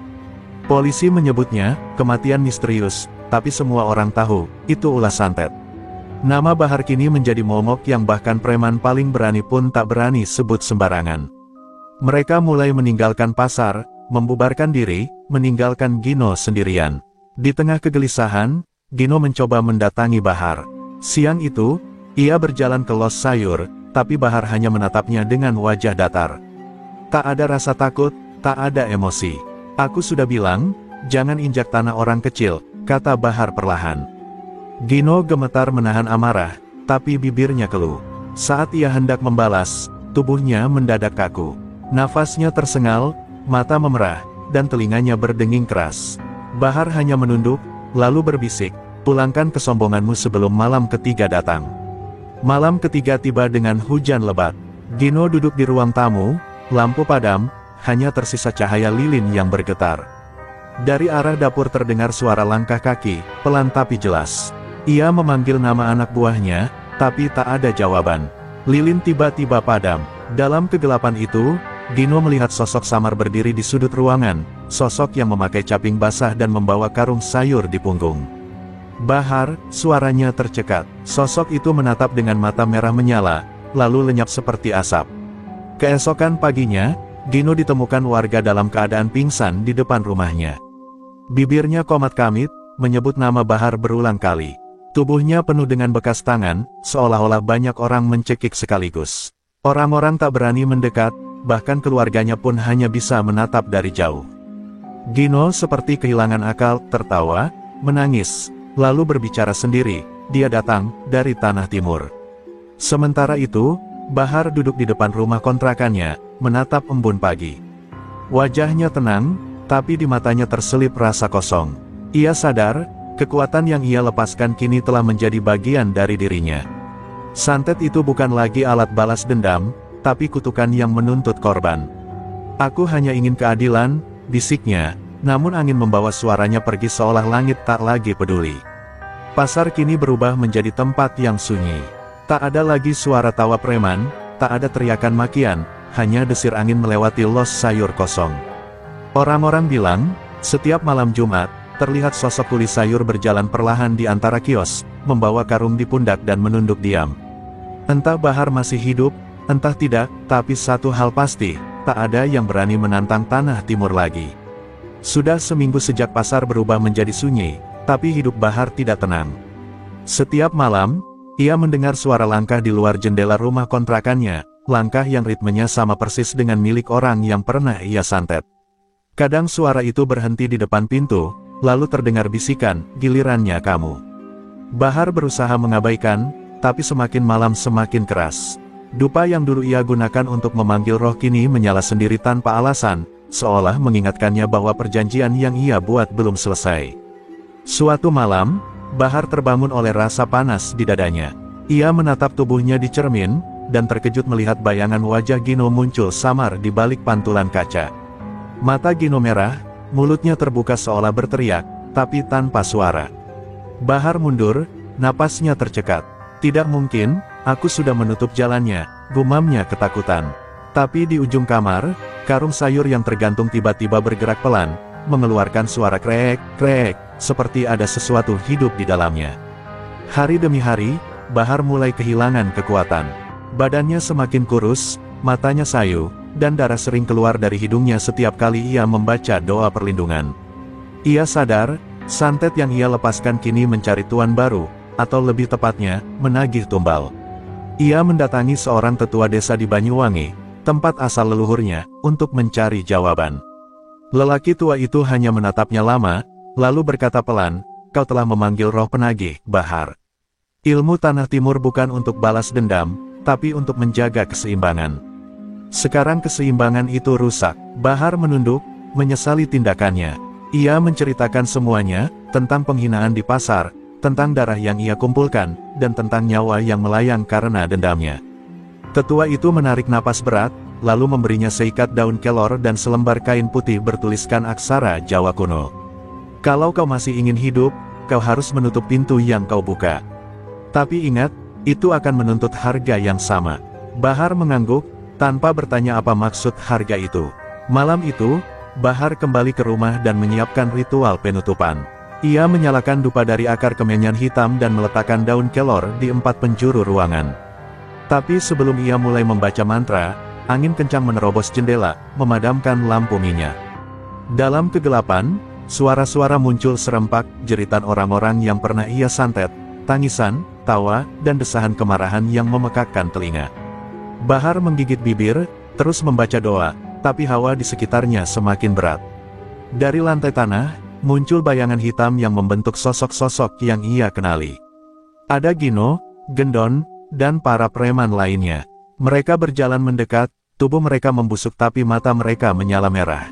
Polisi menyebutnya kematian misterius, tapi semua orang tahu, itu ulah santet. Nama Bahar kini menjadi momok yang bahkan preman paling berani pun tak berani sebut sembarangan. Mereka mulai meninggalkan pasar, membubarkan diri, meninggalkan Gino sendirian. Di tengah kegelisahan, Gino mencoba mendatangi Bahar. Siang itu, ia berjalan ke los sayur, tapi Bahar hanya menatapnya dengan wajah datar. Tak ada rasa takut, tak ada emosi. Aku sudah bilang, jangan injak tanah orang kecil, kata Bahar perlahan. Gino gemetar menahan amarah, tapi bibirnya keluh. Saat ia hendak membalas, tubuhnya mendadak kaku. Nafasnya tersengal, mata memerah, dan telinganya berdenging keras. Bahar hanya menunduk, lalu berbisik, pulangkan kesombonganmu sebelum malam ketiga datang. Malam ketiga tiba dengan hujan lebat. Gino duduk di ruang tamu, lampu padam, hanya tersisa cahaya lilin yang bergetar. Dari arah dapur terdengar suara langkah kaki, pelan tapi jelas. Ia memanggil nama anak buahnya, tapi tak ada jawaban. Lilin tiba-tiba padam. Dalam kegelapan itu, Gino melihat sosok samar berdiri di sudut ruangan, sosok yang memakai caping basah dan membawa karung sayur di punggung. Bahar, suaranya tercekat. Sosok itu menatap dengan mata merah menyala, lalu lenyap seperti asap. Keesokan paginya, Gino ditemukan warga dalam keadaan pingsan di depan rumahnya. Bibirnya komat kamit, menyebut nama Bahar berulang kali. Tubuhnya penuh dengan bekas tangan, seolah-olah banyak orang mencekik sekaligus. Orang-orang tak berani mendekat, bahkan keluarganya pun hanya bisa menatap dari jauh. Gino seperti kehilangan akal, tertawa, menangis, lalu berbicara sendiri, dia datang dari tanah timur. Sementara itu, Bahar duduk di depan rumah kontrakannya, menatap embun pagi. Wajahnya tenang, tapi di matanya terselip rasa kosong. Ia sadar, kekuatan yang ia lepaskan kini telah menjadi bagian dari dirinya. Santet itu bukan lagi alat balas dendam, tapi kutukan yang menuntut korban. Aku hanya ingin keadilan, bisiknya, namun angin membawa suaranya pergi seolah langit tak lagi peduli. Pasar kini berubah menjadi tempat yang sunyi. Tak ada lagi suara tawa preman, tak ada teriakan makian, hanya desir angin melewati los sayur kosong. Orang-orang bilang, setiap malam Jumat, terlihat sosok kuli sayur berjalan perlahan di antara kios, membawa karung di pundak dan menunduk diam. Entah Bahar masih hidup, entah tidak, tapi satu hal pasti, tak ada yang berani menantang tanah timur lagi. Sudah seminggu sejak pasar berubah menjadi sunyi, tapi hidup Bahar tidak tenang. Setiap malam, ia mendengar suara langkah di luar jendela rumah kontrakannya, langkah yang ritmenya sama persis dengan milik orang yang pernah ia santet. Kadang suara itu berhenti di depan pintu, lalu terdengar bisikan, gilirannya kamu. Bahar berusaha mengabaikan, tapi semakin malam semakin keras. Dupa yang dulu ia gunakan untuk memanggil roh kini menyala sendiri tanpa alasan, seolah mengingatkannya bahwa perjanjian yang ia buat belum selesai. Suatu malam, Bahar terbangun oleh rasa panas di dadanya. Ia menatap tubuhnya di cermin, dan terkejut melihat bayangan wajah Gino muncul samar di balik pantulan kaca. Mata Gino merah, mulutnya terbuka seolah berteriak, tapi tanpa suara. Bahar mundur, napasnya tercekat. Tidak mungkin, aku sudah menutup jalannya, gumamnya ketakutan. Tapi di ujung kamar, karung sayur yang tergantung tiba-tiba bergerak pelan, mengeluarkan suara krek, krek, seperti ada sesuatu hidup di dalamnya. Hari demi hari, Bahar mulai kehilangan kekuatan. Badannya semakin kurus, matanya sayu, dan darah sering keluar dari hidungnya setiap kali ia membaca doa perlindungan. Ia sadar, santet yang ia lepaskan kini mencari tuan baru, atau lebih tepatnya, menagih tumbal. Ia mendatangi seorang tetua desa di Banyuwangi, tempat asal leluhurnya, untuk mencari jawaban. Lelaki tua itu hanya menatapnya lama, lalu berkata pelan, kau telah memanggil roh penagih, Bahar. Ilmu Tanah Timur bukan untuk balas dendam, tapi untuk menjaga keseimbangan. Sekarang keseimbangan itu rusak. Bahar menunduk, menyesali tindakannya. Ia menceritakan semuanya, tentang penghinaan di pasar, tentang darah yang ia kumpulkan, dan tentang nyawa yang melayang karena dendamnya. Tetua itu menarik napas berat, lalu memberinya seikat daun kelor dan selembar kain putih bertuliskan aksara Jawa kuno. Kalau kau masih ingin hidup, kau harus menutup pintu yang kau buka. Tapi ingat, itu akan menuntut harga yang sama. Bahar mengangguk, tanpa bertanya apa maksud harga itu. Malam itu, Bahar kembali ke rumah dan menyiapkan ritual penutupan. Ia menyalakan dupa dari akar kemenyan hitam dan meletakkan daun kelor di 4 penjuru ruangan. Tapi sebelum ia mulai membaca mantra, angin kencang menerobos jendela, memadamkan lampu minyak. Dalam kegelapan, suara-suara muncul serempak, jeritan orang-orang yang pernah ia santet, tangisan, tawa, dan desahan kemarahan yang memekakkan telinga. Bahar menggigit bibir, terus membaca doa, tapi hawa di sekitarnya semakin berat. Dari lantai tanah, muncul bayangan hitam yang membentuk sosok-sosok yang ia kenali. Ada Gino, Gendon, dan para preman lainnya. Mereka berjalan mendekat, tubuh mereka membusuk tapi mata mereka menyala merah.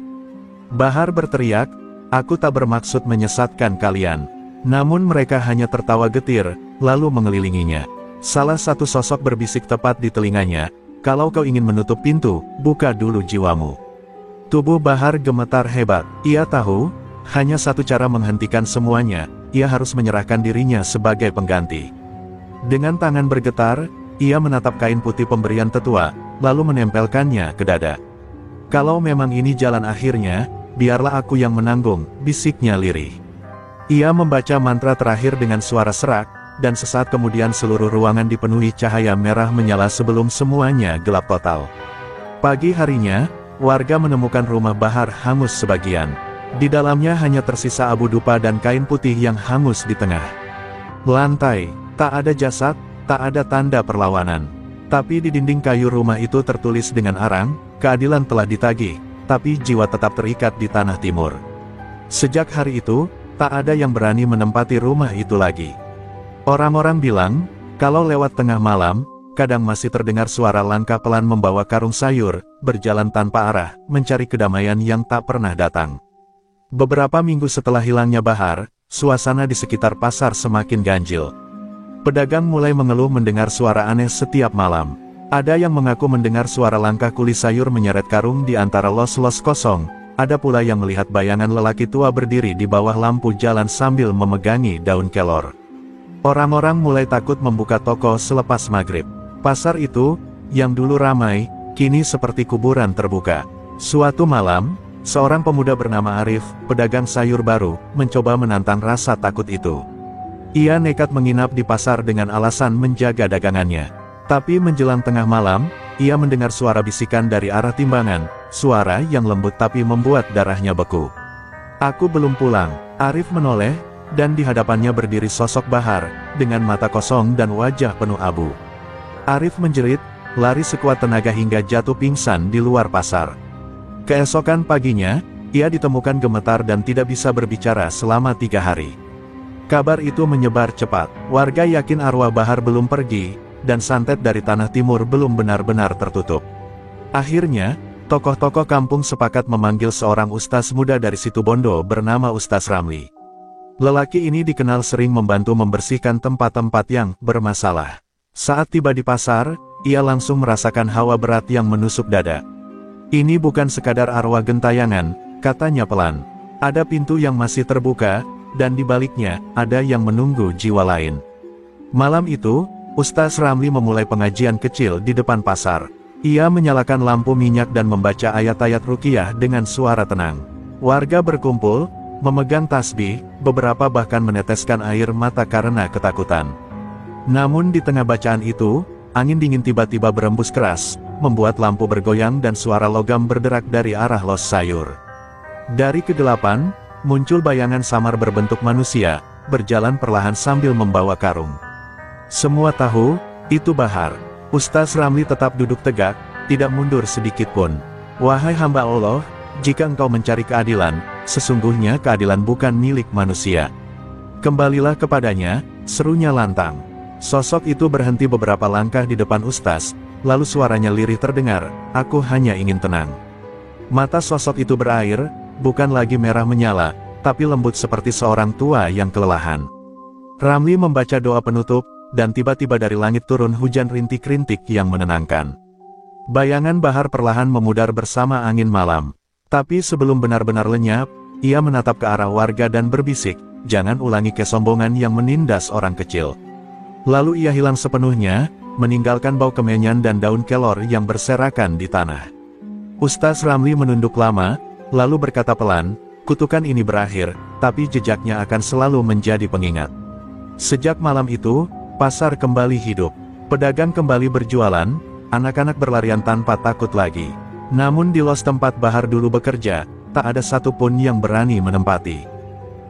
Bahar berteriak, "Aku tak bermaksud menyesatkan kalian." Namun mereka hanya tertawa getir, lalu mengelilinginya. Salah satu sosok berbisik tepat di telinganya, "Kalau kau ingin menutup pintu, buka dulu jiwamu." Tubuh Bahar gemetar hebat. Ia tahu, hanya satu cara menghentikan semuanya, ia harus menyerahkan dirinya sebagai pengganti. Dengan tangan bergetar, ia menatap kain putih pemberian tetua, lalu menempelkannya ke dada. "Kalau memang ini jalan akhirnya, biarlah aku yang menanggung," bisiknya lirih. Ia membaca mantra terakhir dengan suara serak, dan sesaat kemudian seluruh ruangan dipenuhi cahaya merah menyala sebelum semuanya gelap total. Pagi harinya, warga menemukan rumah Bahar hangus sebagian. Di dalamnya hanya tersisa abu dupa dan kain putih yang hangus di tengah lantai. Tak ada jasad, tak ada tanda perlawanan. Tapi di dinding kayu rumah itu tertulis dengan arang, "Keadilan telah ditagih, tapi jiwa tetap terikat di Tanah Timur." Sejak hari itu, tak ada yang berani menempati rumah itu lagi. Orang-orang bilang, kalau lewat tengah malam, kadang masih terdengar suara langkah pelan membawa karung sayur, berjalan tanpa arah, mencari kedamaian yang tak pernah datang. Beberapa minggu setelah hilangnya Bahar, suasana di sekitar pasar semakin ganjil. Pedagang mulai mengeluh mendengar suara aneh setiap malam. Ada yang mengaku mendengar suara langkah kuli sayur menyeret karung di antara los-los kosong. Ada pula yang melihat bayangan lelaki tua berdiri di bawah lampu jalan sambil memegangi daun kelor. Orang-orang mulai takut membuka toko selepas maghrib. Pasar itu, yang dulu ramai, kini seperti kuburan terbuka. Suatu malam, seorang pemuda bernama Arif, pedagang sayur baru, mencoba menantang rasa takut itu. Ia nekat menginap di pasar dengan alasan menjaga dagangannya. Tapi menjelang tengah malam, ia mendengar suara bisikan dari arah timbangan, suara yang lembut tapi membuat darahnya beku. "Aku belum pulang." Arif menoleh, dan di hadapannya berdiri sosok Bahar, dengan mata kosong dan wajah penuh abu. Arif menjerit, lari sekuat tenaga hingga jatuh pingsan di luar pasar. Keesokan paginya, ia ditemukan gemetar dan tidak bisa berbicara selama 3 hari. Kabar itu menyebar cepat. Warga yakin arwah Bahar belum pergi, dan santet dari Tanah Timur belum benar-benar tertutup. Akhirnya, tokoh-tokoh kampung sepakat memanggil seorang ustaz muda dari Situbondo bernama Ustaz Ramli. Lelaki ini dikenal sering membantu membersihkan tempat-tempat yang bermasalah. Saat tiba di pasar, ia langsung merasakan hawa berat yang menusuk dada. "Ini bukan sekadar arwah gentayangan," katanya pelan. "Ada pintu yang masih terbuka, dan di baliknya, ada yang menunggu jiwa lain." Malam itu, Ustaz Ramli memulai pengajian kecil di depan pasar. Ia menyalakan lampu minyak dan membaca ayat-ayat ruqyah dengan suara tenang. Warga berkumpul, memegang tasbih, beberapa bahkan meneteskan air mata karena ketakutan. Namun di tengah bacaan itu, angin dingin tiba-tiba berembus keras, membuat lampu bergoyang dan suara logam berderak dari arah los sayur. Dari kegelapan, muncul bayangan samar berbentuk manusia, berjalan perlahan sambil membawa karung. Semua tahu, itu Bahar. Ustaz Ramli tetap duduk tegak, tidak mundur sedikit pun. "Wahai hamba Allah, jika engkau mencari keadilan, sesungguhnya keadilan bukan milik manusia. Kembalilah kepadanya," serunya lantang. Sosok itu berhenti beberapa langkah di depan Ustaz, lalu suaranya lirih terdengar, "Aku hanya ingin tenang." Mata sosok itu berair, bukan lagi merah menyala, tapi lembut seperti seorang tua yang kelelahan. Ramli membaca doa penutup, dan tiba-tiba dari langit turun hujan rintik-rintik yang menenangkan. Bayangan Bahar perlahan memudar bersama angin malam. Tapi sebelum benar-benar lenyap, ia menatap ke arah warga dan berbisik, "Jangan ulangi kesombongan yang menindas orang kecil." Lalu ia hilang sepenuhnya, meninggalkan bau kemenyan dan daun kelor yang berserakan di tanah. Ustaz Ramli menunduk lama, lalu berkata pelan, "Kutukan ini berakhir, tapi jejaknya akan selalu menjadi pengingat." Sejak malam itu, pasar kembali hidup. Pedagang kembali berjualan, anak-anak berlarian tanpa takut lagi. Namun di los tempat Bahar dulu bekerja, tak ada satupun yang berani menempati.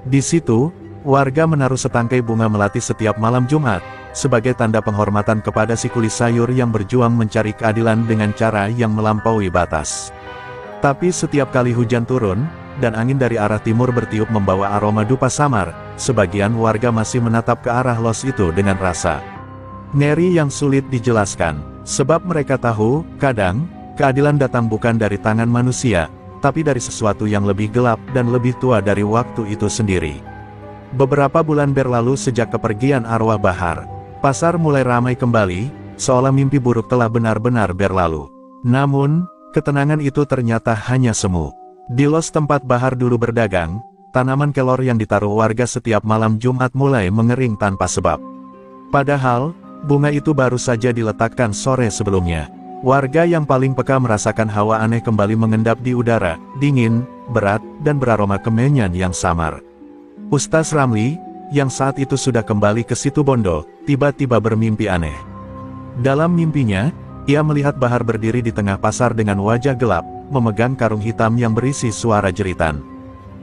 Di situ, warga menaruh setangkai bunga melati setiap malam Jumat, sebagai tanda penghormatan kepada si kuli sayur yang berjuang mencari keadilan dengan cara yang melampaui batas. Tapi setiap kali hujan turun, dan angin dari arah timur bertiup membawa aroma dupa samar, sebagian warga masih menatap ke arah los itu dengan rasa ngeri yang sulit dijelaskan. Sebab mereka tahu, kadang, keadilan datang bukan dari tangan manusia, tapi dari sesuatu yang lebih gelap dan lebih tua dari waktu itu sendiri. Beberapa bulan berlalu sejak kepergian arwah Bahar. Pasar mulai ramai kembali, seolah mimpi buruk telah benar-benar berlalu. Namun, ketenangan itu ternyata hanya semu. Di los tempat Bahar dulu berdagang, tanaman kelor yang ditaruh warga setiap malam Jumat mulai mengering tanpa sebab. Padahal, bunga itu baru saja diletakkan sore sebelumnya. Warga yang paling peka merasakan hawa aneh kembali mengendap di udara, dingin, berat, dan beraroma kemenyan yang samar. Ustaz Ramli, yang saat itu sudah kembali ke situ Bondo, tiba-tiba bermimpi aneh. Dalam mimpinya, ia melihat Bahar berdiri di tengah pasar dengan wajah gelap, memegang karung hitam yang berisi suara jeritan.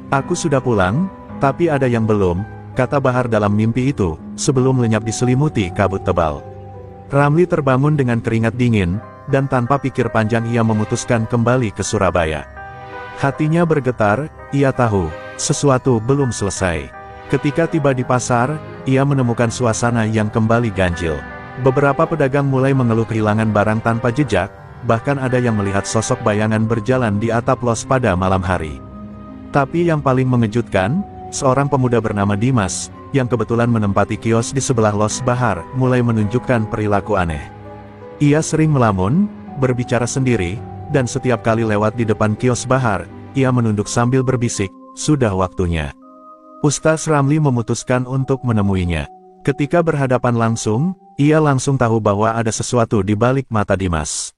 "Aku sudah pulang, tapi ada yang belum," kata Bahar dalam mimpi itu, sebelum lenyap diselimuti kabut tebal. Ramli terbangun dengan keringat dingin, dan tanpa pikir panjang ia memutuskan kembali ke Surabaya. Hatinya bergetar, ia tahu, sesuatu belum selesai. Ketika tiba di pasar, ia menemukan suasana yang kembali ganjil. Beberapa pedagang mulai mengeluh kehilangan barang tanpa jejak, bahkan ada yang melihat sosok bayangan berjalan di atap los pada malam hari. Tapi yang paling mengejutkan, seorang pemuda bernama Dimas, yang kebetulan menempati kios di sebelah los Bahar, mulai menunjukkan perilaku aneh. Ia sering melamun, berbicara sendiri, dan setiap kali lewat di depan kios Bahar, ia menunduk sambil berbisik, "Sudah waktunya." Ustaz Ramli memutuskan untuk menemuinya. Ketika berhadapan langsung, ia langsung tahu bahwa ada sesuatu di balik mata Dimas.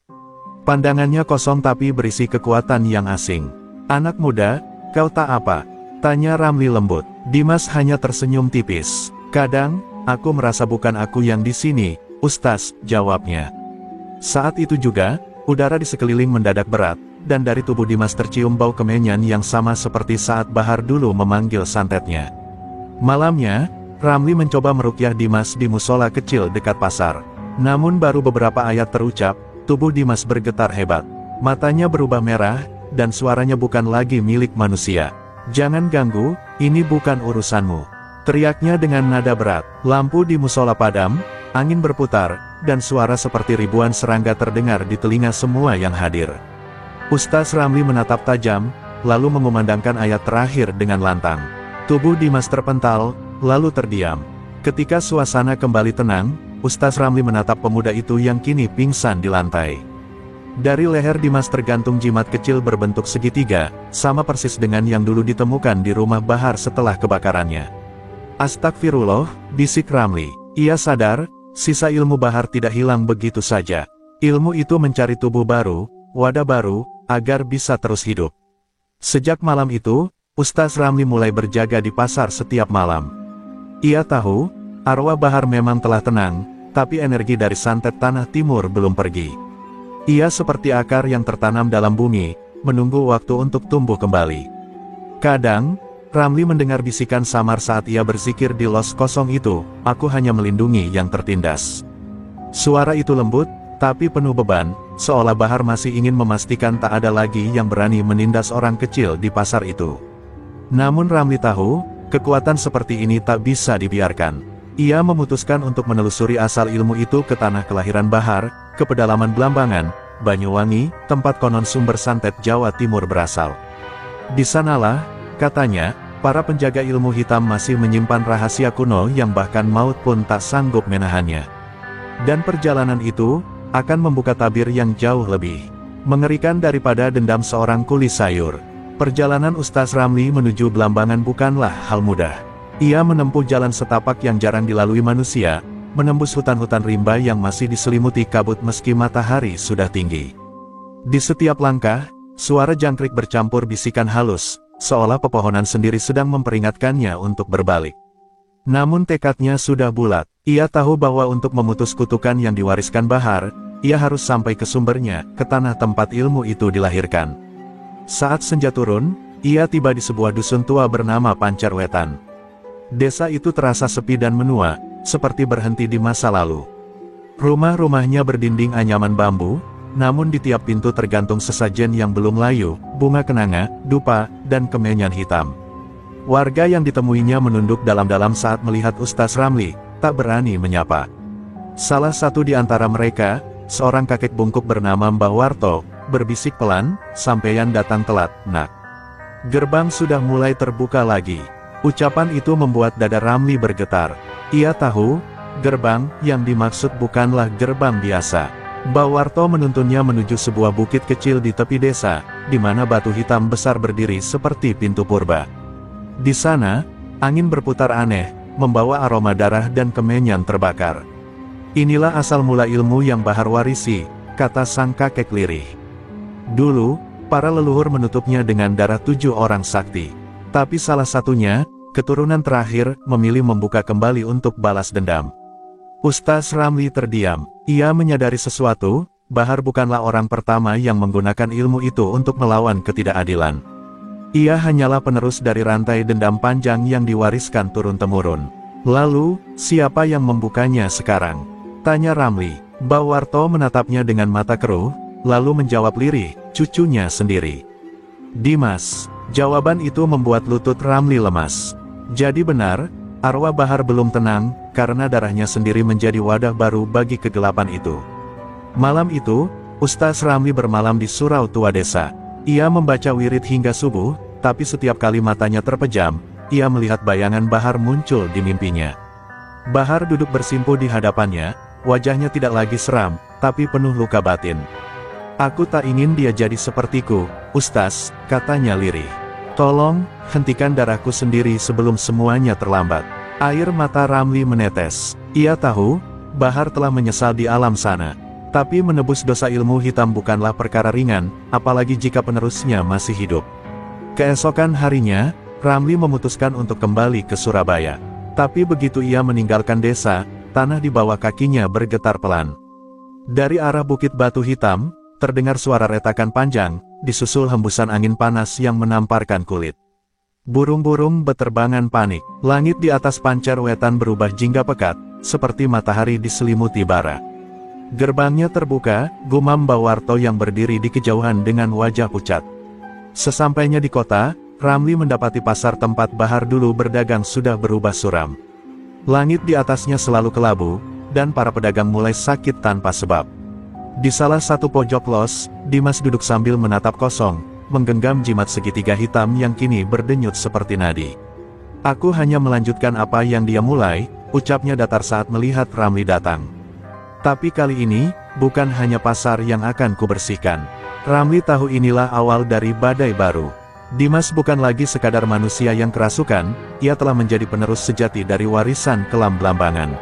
Pandangannya kosong tapi berisi kekuatan yang asing. "Anak muda, kau tak apa?" tanya Ramli lembut. Dimas hanya tersenyum tipis. "Kadang, aku merasa bukan aku yang di sini, Ustaz," jawabnya. Saat itu juga, udara di sekeliling mendadak berat, dan dari tubuh Dimas tercium bau kemenyan yang sama seperti saat Bahar dulu memanggil santetnya. Malamnya, Ramli mencoba meruqyah Dimas di musola kecil dekat pasar. Namun baru beberapa ayat terucap, tubuh Dimas bergetar hebat. Matanya berubah merah, dan suaranya bukan lagi milik manusia. "Jangan ganggu, ini bukan urusanmu," teriaknya dengan nada berat. Lampu di musola padam, angin berputar, dan suara seperti ribuan serangga terdengar di telinga semua yang hadir. Ustaz Ramli menatap tajam, lalu mengumandangkan ayat terakhir dengan lantang. Tubuh Dimas terpental, lalu terdiam. Ketika suasana kembali tenang, Ustaz Ramli menatap pemuda itu yang kini pingsan di lantai. Dari leher Dimas tergantung jimat kecil berbentuk segitiga, sama persis dengan yang dulu ditemukan di rumah Bahar setelah kebakarannya. "Astagfirullah," bisik Ramli. Ia sadar, sisa ilmu Bahar tidak hilang begitu saja. Ilmu itu mencari tubuh baru, wadah baru, agar bisa terus hidup. Sejak malam itu, Ustaz Ramli mulai berjaga di pasar setiap malam. Ia tahu, arwah Bahar memang telah tenang, tapi energi dari santet tanah timur belum pergi. Ia seperti akar yang tertanam dalam bumi, menunggu waktu untuk tumbuh kembali. Kadang, Ramli mendengar bisikan samar saat ia berzikir di los kosong itu, "Aku hanya melindungi yang tertindas." Suara itu lembut, tapi penuh beban, seolah Bahar masih ingin memastikan tak ada lagi yang berani menindas orang kecil di pasar itu. Namun Ramli tahu, kekuatan seperti ini tak bisa dibiarkan. Ia memutuskan untuk menelusuri asal ilmu itu ke tanah kelahiran Bahar, ke pedalaman Blambangan, Banyuwangi, tempat konon sumber santet Jawa Timur berasal. Di sanalah, katanya, para penjaga ilmu hitam masih menyimpan rahasia kuno yang bahkan maut pun tak sanggup menahannya. Dan perjalanan itu akan membuka tabir yang jauh lebih mengerikan daripada dendam seorang kuli sayur. Perjalanan Ustaz Ramli menuju Blambangan bukanlah hal mudah. Ia menempuh jalan setapak yang jarang dilalui manusia, menembus hutan-hutan rimba yang masih diselimuti kabut meski matahari sudah tinggi. Di setiap langkah, suara jangkrik bercampur bisikan halus, seolah pepohonan sendiri sedang memperingatkannya untuk berbalik. Namun tekadnya sudah bulat. Ia tahu bahwa untuk memutus kutukan yang diwariskan Bahar, ia harus sampai ke sumbernya, ke tanah tempat ilmu itu dilahirkan. Saat senja turun, ia tiba di sebuah dusun tua bernama Pancarwetan. Desa itu terasa sepi dan menua, seperti berhenti di masa lalu. Rumah-rumahnya berdinding anyaman bambu, namun di tiap pintu tergantung sesajen yang belum layu, bunga kenanga, dupa, dan kemenyan hitam. Warga yang ditemuinya menunduk dalam-dalam saat melihat Ustaz Ramli, tak berani menyapa. Salah satu di antara mereka, seorang kakek bungkuk bernama Mbah Warto, berbisik pelan, "Sampeyan datang telat, nak. Gerbang sudah mulai terbuka lagi." Ucapan itu membuat dada Ramli bergetar. Ia tahu, gerbang yang dimaksud bukanlah gerbang biasa. Mbah Warto menuntunnya menuju sebuah bukit kecil di tepi desa, di mana batu hitam besar berdiri seperti pintu purba. Di sana, angin berputar aneh, membawa aroma darah dan kemenyan terbakar. "Inilah asal mula ilmu yang Bahar warisi," kata sang kakek lirih. "Dulu, para leluhur menutupnya dengan darah 7 orang sakti. Tapi salah satunya, keturunan terakhir, memilih membuka kembali untuk balas dendam." Ustaz Ramli terdiam. Ia menyadari sesuatu, Bahar bukanlah orang pertama yang menggunakan ilmu itu untuk melawan ketidakadilan. Ia hanyalah penerus dari rantai dendam panjang yang diwariskan turun-temurun. "Lalu, siapa yang membukanya sekarang?" tanya Ramli. Mbah Warto menatapnya dengan mata keruh, lalu menjawab lirih, "Cucunya sendiri, Dimas." Jawaban itu membuat lutut Ramli lemas. Jadi benar, arwah Bahar belum tenang, karena darahnya sendiri menjadi wadah baru bagi kegelapan itu. Malam itu, Ustaz Ramli bermalam di surau tua desa. Ia membaca wirid hingga subuh, tapi setiap kali matanya terpejam, ia melihat bayangan Bahar muncul di mimpinya. Bahar duduk bersimpuh di hadapannya, wajahnya tidak lagi seram, tapi penuh luka batin. "Aku tak ingin dia jadi sepertiku, Ustaz," katanya lirih. "Tolong, hentikan darahku sendiri sebelum semuanya terlambat." Air mata Ramli menetes. Ia tahu, Bahar telah menyesal di alam sana. Tapi menebus dosa ilmu hitam bukanlah perkara ringan, apalagi jika penerusnya masih hidup. Keesokan harinya, Ramli memutuskan untuk kembali ke Surabaya. Tapi begitu ia meninggalkan desa, tanah di bawah kakinya bergetar pelan. Dari arah Bukit Batu Hitam, terdengar suara retakan panjang, disusul hembusan angin panas yang menamparkan kulit. Burung-burung beterbangan panik. Langit di atas Pancarwetan berubah jingga pekat, seperti matahari diselimuti bara. Gerbangnya terbuka, gumam Mbah Warto yang berdiri di kejauhan dengan wajah pucat. Sesampainya di kota, Ramli mendapati pasar tempat Bahar dulu berdagang sudah berubah suram. Langit di atasnya selalu kelabu, dan para pedagang mulai sakit tanpa sebab. Di salah satu pojok los, Dimas duduk sambil menatap kosong, menggenggam jimat segitiga hitam yang kini berdenyut seperti nadi. "Aku hanya melanjutkan apa yang dia mulai," ucapnya datar saat melihat Ramli datang. "Tapi kali ini, bukan hanya pasar yang akan kubersihkan." Ramli tahu inilah awal dari badai baru. Dimas bukan lagi sekadar manusia yang kerasukan, ia telah menjadi penerus sejati dari warisan kelam Blambangan.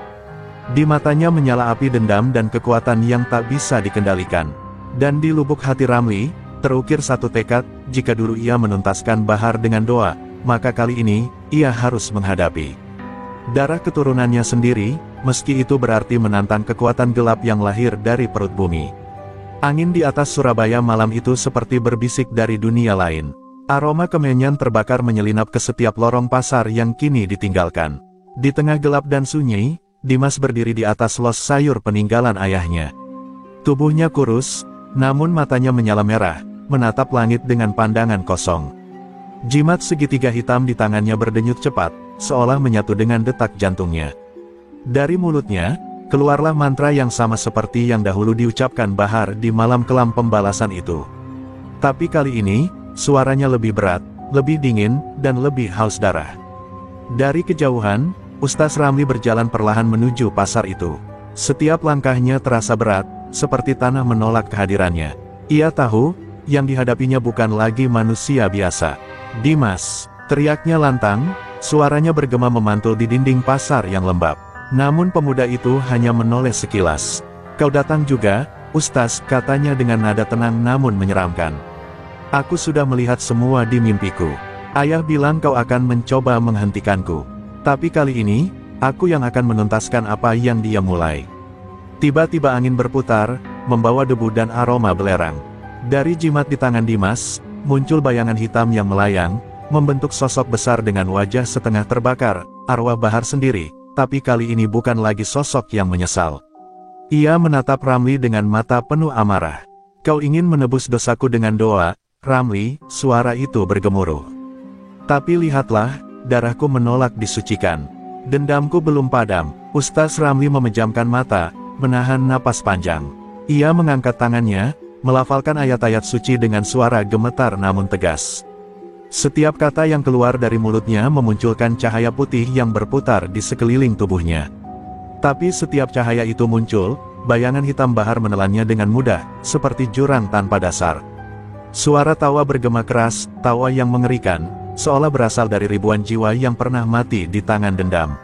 Di matanya menyala api dendam dan kekuatan yang tak bisa dikendalikan. Dan di lubuk hati Ramli, terukir satu tekad, jika dulu ia menuntaskan Bahar dengan doa, maka kali ini, ia harus menghadapi darah keturunannya sendiri, meski itu berarti menantang kekuatan gelap yang lahir dari perut bumi. Angin di atas Surabaya malam itu seperti berbisik dari dunia lain. Aroma kemenyan terbakar menyelinap ke setiap lorong pasar yang kini ditinggalkan. Di tengah gelap dan sunyi, Dimas berdiri di atas los sayur peninggalan ayahnya. Tubuhnya kurus, namun matanya menyala merah, menatap langit dengan pandangan kosong. Jimat segitiga hitam di tangannya berdenyut cepat, seolah menyatu dengan detak jantungnya. Dari mulutnya, keluarlah mantra yang sama seperti yang dahulu diucapkan Bahar di malam kelam pembalasan itu. Tapi kali ini, suaranya lebih berat, lebih dingin, dan lebih haus darah. Dari kejauhan, Ustaz Ramli berjalan perlahan menuju pasar itu. Setiap langkahnya terasa berat, seperti tanah menolak kehadirannya. Ia tahu, yang dihadapinya bukan lagi manusia biasa. "Dimas!" teriaknya lantang, suaranya bergema memantul di dinding pasar yang lembab. Namun pemuda itu hanya menoleh sekilas. "Kau datang juga, Ustaz," katanya dengan nada tenang namun menyeramkan. "Aku sudah melihat semua di mimpiku. Ayah bilang kau akan mencoba menghentikanku. Tapi kali ini, aku yang akan menuntaskan apa yang dia mulai." Tiba-tiba angin berputar, membawa debu dan aroma belerang. Dari jimat di tangan Dimas, muncul bayangan hitam yang melayang, membentuk sosok besar dengan wajah setengah terbakar, arwah Bahar sendiri, tapi kali ini bukan lagi sosok yang menyesal. Ia menatap Ramli dengan mata penuh amarah. "Kau ingin menebus dosaku dengan doa, Ramli," suara itu bergemuruh. "Tapi lihatlah, darahku menolak disucikan. Dendamku belum padam." Ustaz Ramli memejamkan mata, menahan napas panjang. Ia mengangkat tangannya, melafalkan ayat-ayat suci dengan suara gemetar namun tegas. Setiap kata yang keluar dari mulutnya memunculkan cahaya putih yang berputar di sekeliling tubuhnya. Tapi setiap cahaya itu muncul, bayangan hitam Bahar menelannya dengan mudah, seperti jurang tanpa dasar. Suara tawa bergema keras, tawa yang mengerikan, seolah berasal dari ribuan jiwa yang pernah mati di tangan dendam.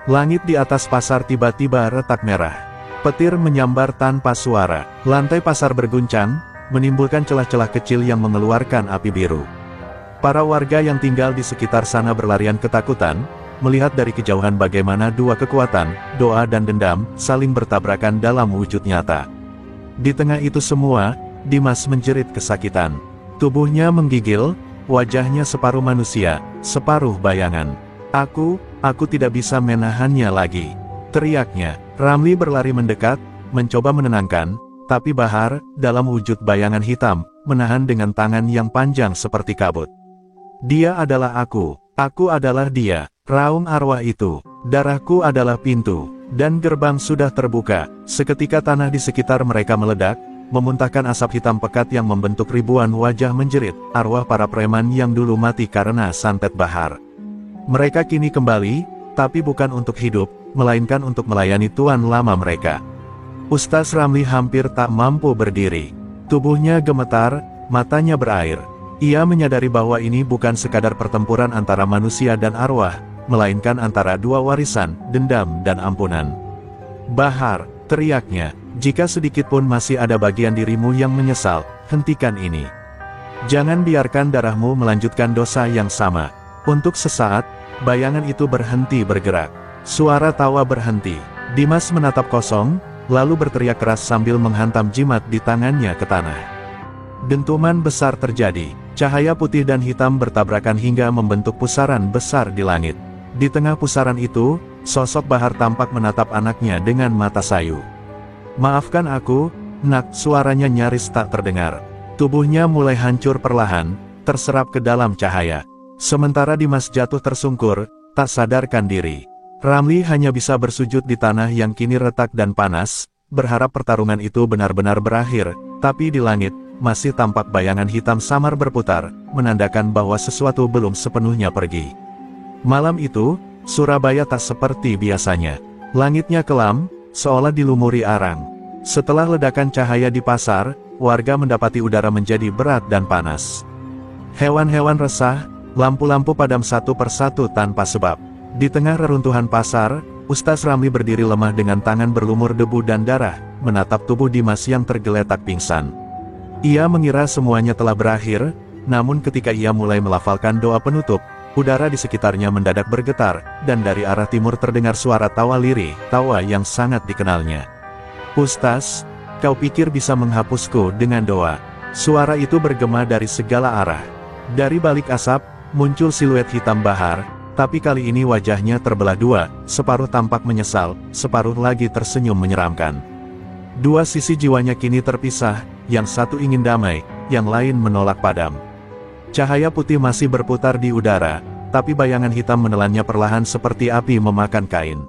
Langit di atas pasar tiba-tiba retak merah. Petir menyambar tanpa suara. Lantai pasar berguncang, menimbulkan celah-celah kecil yang mengeluarkan api biru. Para warga yang tinggal di sekitar sana berlarian ketakutan, melihat dari kejauhan bagaimana dua kekuatan, doa dan dendam, saling bertabrakan dalam wujud nyata. Di tengah itu semua, Dimas menjerit kesakitan. Tubuhnya menggigil, wajahnya separuh manusia, separuh bayangan. Aku tidak bisa menahannya lagi," teriaknya. Ramli berlari mendekat, mencoba menenangkan, tapi Bahar, dalam wujud bayangan hitam, menahan dengan tangan yang panjang seperti kabut. "Dia adalah aku adalah dia," raung arwah itu. "Darahku adalah pintu, dan gerbang sudah terbuka." Seketika tanah di sekitar mereka meledak, memuntahkan asap hitam pekat yang membentuk ribuan wajah menjerit, arwah para preman yang dulu mati karena santet Bahar. Mereka kini kembali, tapi bukan untuk hidup, melainkan untuk melayani tuan lama mereka. Ustaz Ramli hampir tak mampu berdiri. Tubuhnya gemetar, matanya berair. Ia menyadari bahwa ini bukan sekadar pertempuran antara manusia dan arwah, melainkan antara dua warisan, dendam dan ampunan. "Bahar," teriaknya, "jika sedikit pun masih ada bagian dirimu yang menyesal, hentikan ini. Jangan biarkan darahmu melanjutkan dosa yang sama." Untuk sesaat, bayangan itu berhenti bergerak. Suara tawa berhenti. Dimas menatap kosong, lalu berteriak keras sambil menghantam jimat di tangannya ke tanah. Dentuman besar terjadi. Cahaya putih dan hitam bertabrakan hingga membentuk pusaran besar di langit. Di tengah pusaran itu, sosok Bahar tampak menatap anaknya dengan mata sayu. "Maafkan aku, Nak," suaranya nyaris tak terdengar. Tubuhnya mulai hancur perlahan, terserap ke dalam cahaya. Sementara Dimas jatuh tersungkur, tak sadarkan diri. Ramli hanya bisa bersujud di tanah yang kini retak dan panas, berharap pertarungan itu benar-benar berakhir, tapi di langit, masih tampak bayangan hitam samar berputar, menandakan bahwa sesuatu belum sepenuhnya pergi. Malam itu, Surabaya tak seperti biasanya. Langitnya kelam, seolah dilumuri arang. Setelah ledakan cahaya di pasar, warga mendapati udara menjadi berat dan panas. Hewan-hewan resah, lampu-lampu padam satu persatu tanpa sebab. Di tengah reruntuhan pasar, Ustaz Ramli berdiri lemah dengan tangan berlumur debu dan darah, menatap tubuh Dimas yang tergeletak pingsan. Ia mengira semuanya telah berakhir, namun ketika ia mulai melafalkan doa penutup, udara di sekitarnya mendadak bergetar, dan dari arah timur terdengar suara tawa lirih, tawa yang sangat dikenalnya. "Ustaz, kau pikir bisa menghapusku dengan doa?" Suara itu bergema dari segala arah. Dari balik asap, muncul siluet hitam Bahar, tapi kali ini wajahnya terbelah dua, separuh tampak menyesal, separuh lagi tersenyum menyeramkan. Dua sisi jiwanya kini terpisah, yang satu ingin damai, yang lain menolak padam. Cahaya putih masih berputar di udara, tapi bayangan hitam menelannya perlahan seperti api memakan kain.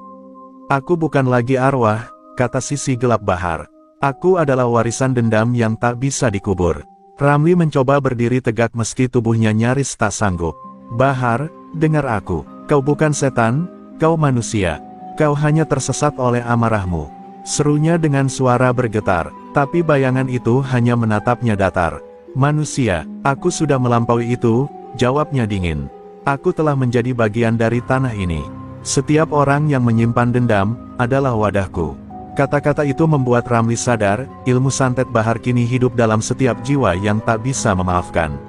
Aku bukan lagi arwah, kata sisi gelap Bahar. Aku adalah warisan dendam yang tak bisa dikubur. Ramli mencoba berdiri tegak meski tubuhnya nyaris tak sanggup. Bahar, dengar aku. Kau bukan setan, kau manusia. Kau hanya tersesat oleh amarahmu. Serunya dengan suara bergetar, tapi bayangan itu hanya menatapnya datar. Manusia, aku sudah melampaui itu, jawabnya dingin. Aku telah menjadi bagian dari tanah ini. Setiap orang yang menyimpan dendam, adalah wadahku. Kata-kata itu membuat Ramli sadar, ilmu santet Bahar kini hidup dalam setiap jiwa yang tak bisa memaafkan.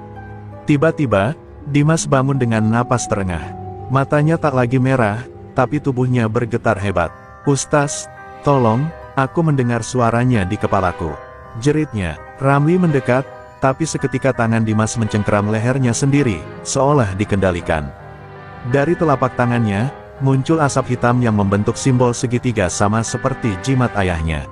Tiba-tiba, Dimas bangun dengan napas terengah. Matanya tak lagi merah, tapi tubuhnya bergetar hebat. Ustaz, tolong, aku mendengar suaranya di kepalaku. Jeritnya, Ramli mendekat, tapi seketika tangan Dimas mencengkeram lehernya sendiri, seolah dikendalikan. Dari telapak tangannya, muncul asap hitam yang membentuk simbol segitiga sama seperti jimat ayahnya.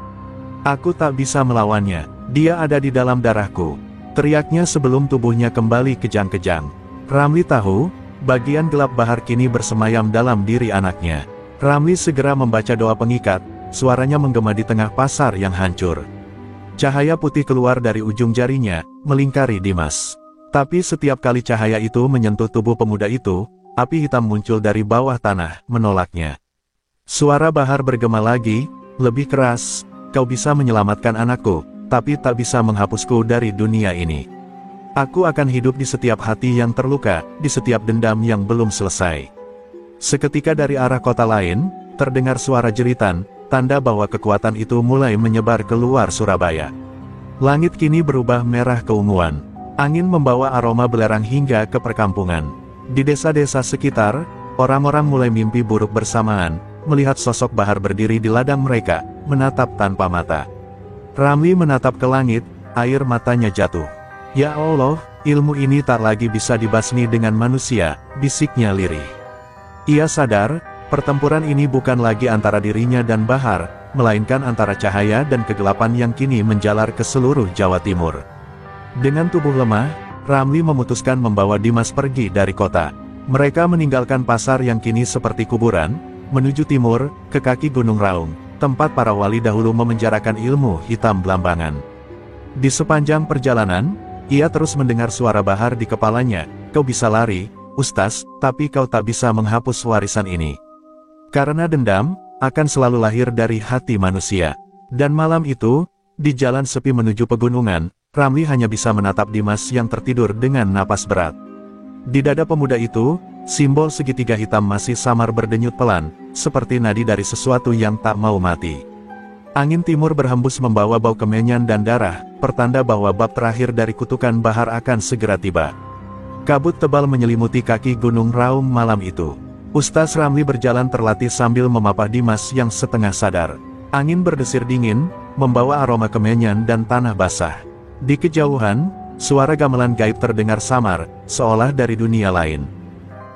Aku tak bisa melawannya, dia ada di dalam darahku. Teriaknya sebelum tubuhnya kembali kejang-kejang. Ramli tahu, bagian gelap Bahar kini bersemayam dalam diri anaknya. Ramli segera membaca doa pengikat, suaranya menggema di tengah pasar yang hancur. Cahaya putih keluar dari ujung jarinya, melingkari Dimas. Tapi setiap kali cahaya itu menyentuh tubuh pemuda itu, api hitam muncul dari bawah tanah, menolaknya. Suara Bahar bergema lagi, lebih keras, kau bisa menyelamatkan anakku, tapi tak bisa menghapusku dari dunia ini. Aku akan hidup di setiap hati yang terluka, di setiap dendam yang belum selesai. Seketika dari arah kota lain, terdengar suara jeritan, tanda bahwa kekuatan itu mulai menyebar keluar Surabaya. Langit kini berubah merah keunguan. Angin membawa aroma belerang hingga ke perkampungan. Di desa-desa sekitar, orang-orang mulai mimpi buruk bersamaan, melihat sosok Bahar berdiri di ladang mereka, menatap tanpa mata. Ramli menatap ke langit, air matanya jatuh. Ya Allah, ilmu ini tak lagi bisa dibasmi dengan manusia, bisiknya lirih. Ia sadar, pertempuran ini bukan lagi antara dirinya dan Bahar, melainkan antara cahaya dan kegelapan yang kini menjalar ke seluruh Jawa Timur. Dengan tubuh lemah, Ramli memutuskan membawa Dimas pergi dari kota. Mereka meninggalkan pasar yang kini seperti kuburan, menuju timur, ke kaki Gunung Raung, tempat para wali dahulu memenjarakan ilmu hitam Blambangan. Di sepanjang perjalanan, ia terus mendengar suara Bahar di kepalanya, kau bisa lari, Ustaz, tapi kau tak bisa menghapus warisan ini. Karena dendam, akan selalu lahir dari hati manusia. Dan malam itu, di jalan sepi menuju pegunungan, Ramli hanya bisa menatap Dimas yang tertidur dengan napas berat. Di dada pemuda itu, simbol segitiga hitam masih samar berdenyut pelan, seperti nadi dari sesuatu yang tak mau mati. Angin timur berhembus membawa bau kemenyan dan darah, pertanda bahwa bab terakhir dari kutukan Bahar akan segera tiba. Kabut tebal menyelimuti kaki Gunung Raung malam itu. Ustaz Ramli berjalan terlatih sambil memapah Dimas yang setengah sadar. Angin berdesir dingin, membawa aroma kemenyan dan tanah basah. Di kejauhan, suara gamelan gaib terdengar samar, seolah dari dunia lain.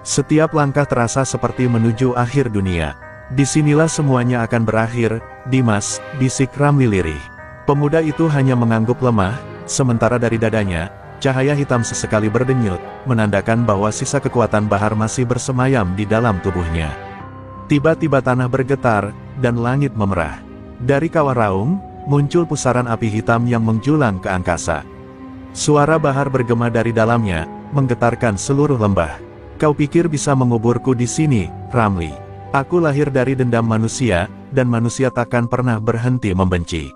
Setiap langkah terasa seperti menuju akhir dunia. Disinilah semuanya akan berakhir, Dimas, bisik Ramli lirih. Pemuda itu hanya mengangguk lemah, sementara dari dadanya, cahaya hitam sesekali berdenyut, menandakan bahwa sisa kekuatan Bahar masih bersemayam di dalam tubuhnya. Tiba-tiba tanah bergetar, dan langit memerah. Dari kawah Raung, muncul pusaran api hitam yang menjulang ke angkasa. Suara Bahar bergema dari dalamnya, menggetarkan seluruh lembah. Kau pikir bisa menguburku di sini, Ramli? Aku lahir dari dendam manusia, dan manusia takkan pernah berhenti membenci.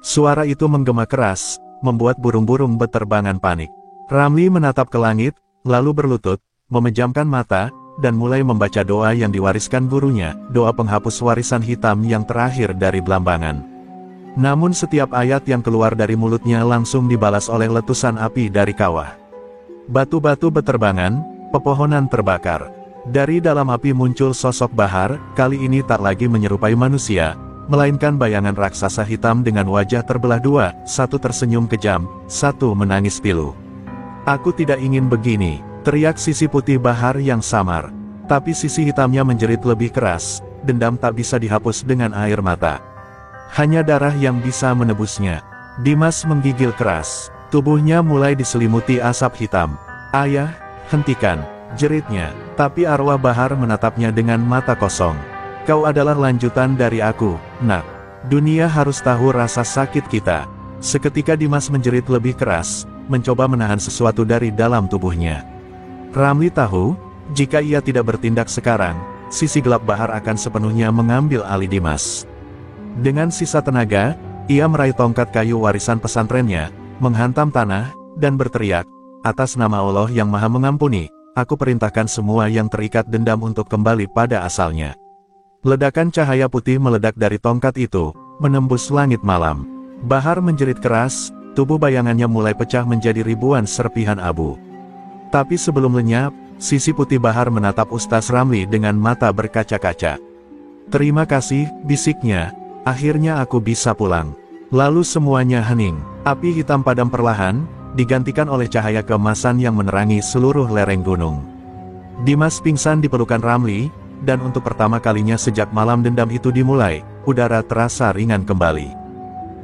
Suara itu menggema keras, membuat burung-burung beterbangan panik. Ramli menatap ke langit, lalu berlutut, memejamkan mata, dan mulai membaca doa yang diwariskan gurunya, doa penghapus warisan hitam yang terakhir dari Blambangan. Namun setiap ayat yang keluar dari mulutnya langsung dibalas oleh letusan api dari kawah. Batu-batu beterbangan, pepohonan terbakar. Dari dalam api muncul sosok Bahar, kali ini tak lagi menyerupai manusia, melainkan bayangan raksasa hitam dengan wajah terbelah dua, satu tersenyum kejam, satu menangis pilu. Aku tidak ingin begini, teriak sisi putih Bahar yang samar. Tapi sisi hitamnya menjerit lebih keras, dendam tak bisa dihapus dengan air mata. Hanya darah yang bisa menebusnya. Dimas menggigil keras. Tubuhnya mulai diselimuti asap hitam. Ayah, hentikan, jeritnya. Tapi arwah Bahar menatapnya dengan mata kosong. Kau adalah lanjutan dari aku, nak. Dunia harus tahu rasa sakit kita. Seketika Dimas menjerit lebih keras, mencoba menahan sesuatu dari dalam tubuhnya. Ramli tahu, jika ia tidak bertindak sekarang, sisi gelap Bahar akan sepenuhnya mengambil alih Dimas. Dengan sisa tenaga, ia meraih tongkat kayu warisan pesantrennya, menghantam tanah, dan berteriak, "Atas nama Allah yang Maha Mengampuni, aku perintahkan semua yang terikat dendam untuk kembali pada asalnya." Ledakan cahaya putih meledak dari tongkat itu, menembus langit malam. Bahar menjerit keras, tubuh bayangannya mulai pecah menjadi ribuan serpihan abu. Tapi sebelum lenyap, sisi putih Bahar menatap Ustaz Ramli dengan mata berkaca-kaca. "Terima kasih," bisiknya, "akhirnya aku bisa pulang." Lalu semuanya hening. Api hitam padam perlahan, digantikan oleh cahaya keemasan yang menerangi seluruh lereng gunung. Dimas pingsan di pelukan Ramli, dan untuk pertama kalinya sejak malam dendam itu dimulai, udara terasa ringan kembali.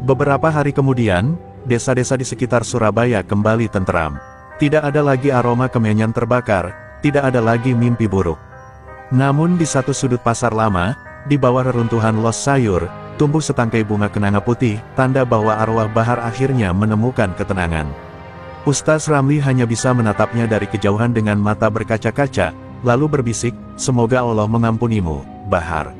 Beberapa hari kemudian, desa-desa di sekitar Surabaya kembali tenteram. Tidak ada lagi aroma kemenyan terbakar, tidak ada lagi mimpi buruk. Namun di satu sudut pasar lama, di bawah reruntuhan los sayur, tumbuh setangkai bunga kenanga putih, tanda bahwa arwah Bahar akhirnya menemukan ketenangan. Ustaz Ramli hanya bisa menatapnya dari kejauhan dengan mata berkaca-kaca, lalu berbisik, "Semoga Allah mengampunimu, Bahar."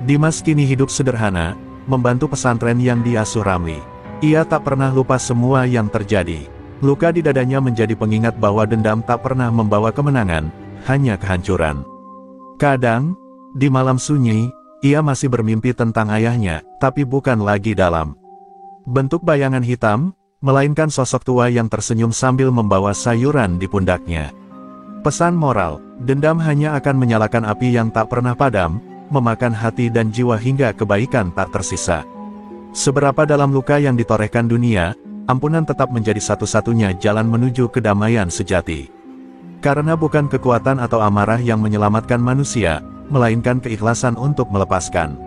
Dimas kini hidup sederhana, membantu pesantren yang diasuh Ramli. Ia tak pernah lupa semua yang terjadi. Luka di dadanya menjadi pengingat bahwa dendam tak pernah membawa kemenangan, hanya kehancuran. Kadang, di malam sunyi, ia masih bermimpi tentang ayahnya, tapi bukan lagi dalam bentuk bayangan hitam, melainkan sosok tua yang tersenyum sambil membawa sayuran di pundaknya. Pesan moral, dendam hanya akan menyalakan api yang tak pernah padam, memakan hati dan jiwa hingga kebaikan tak tersisa. Seberapa dalam luka yang ditorehkan dunia, ampunan tetap menjadi satu-satunya jalan menuju kedamaian sejati. Karena bukan kekuatan atau amarah yang menyelamatkan manusia, melainkan keikhlasan untuk melepaskan.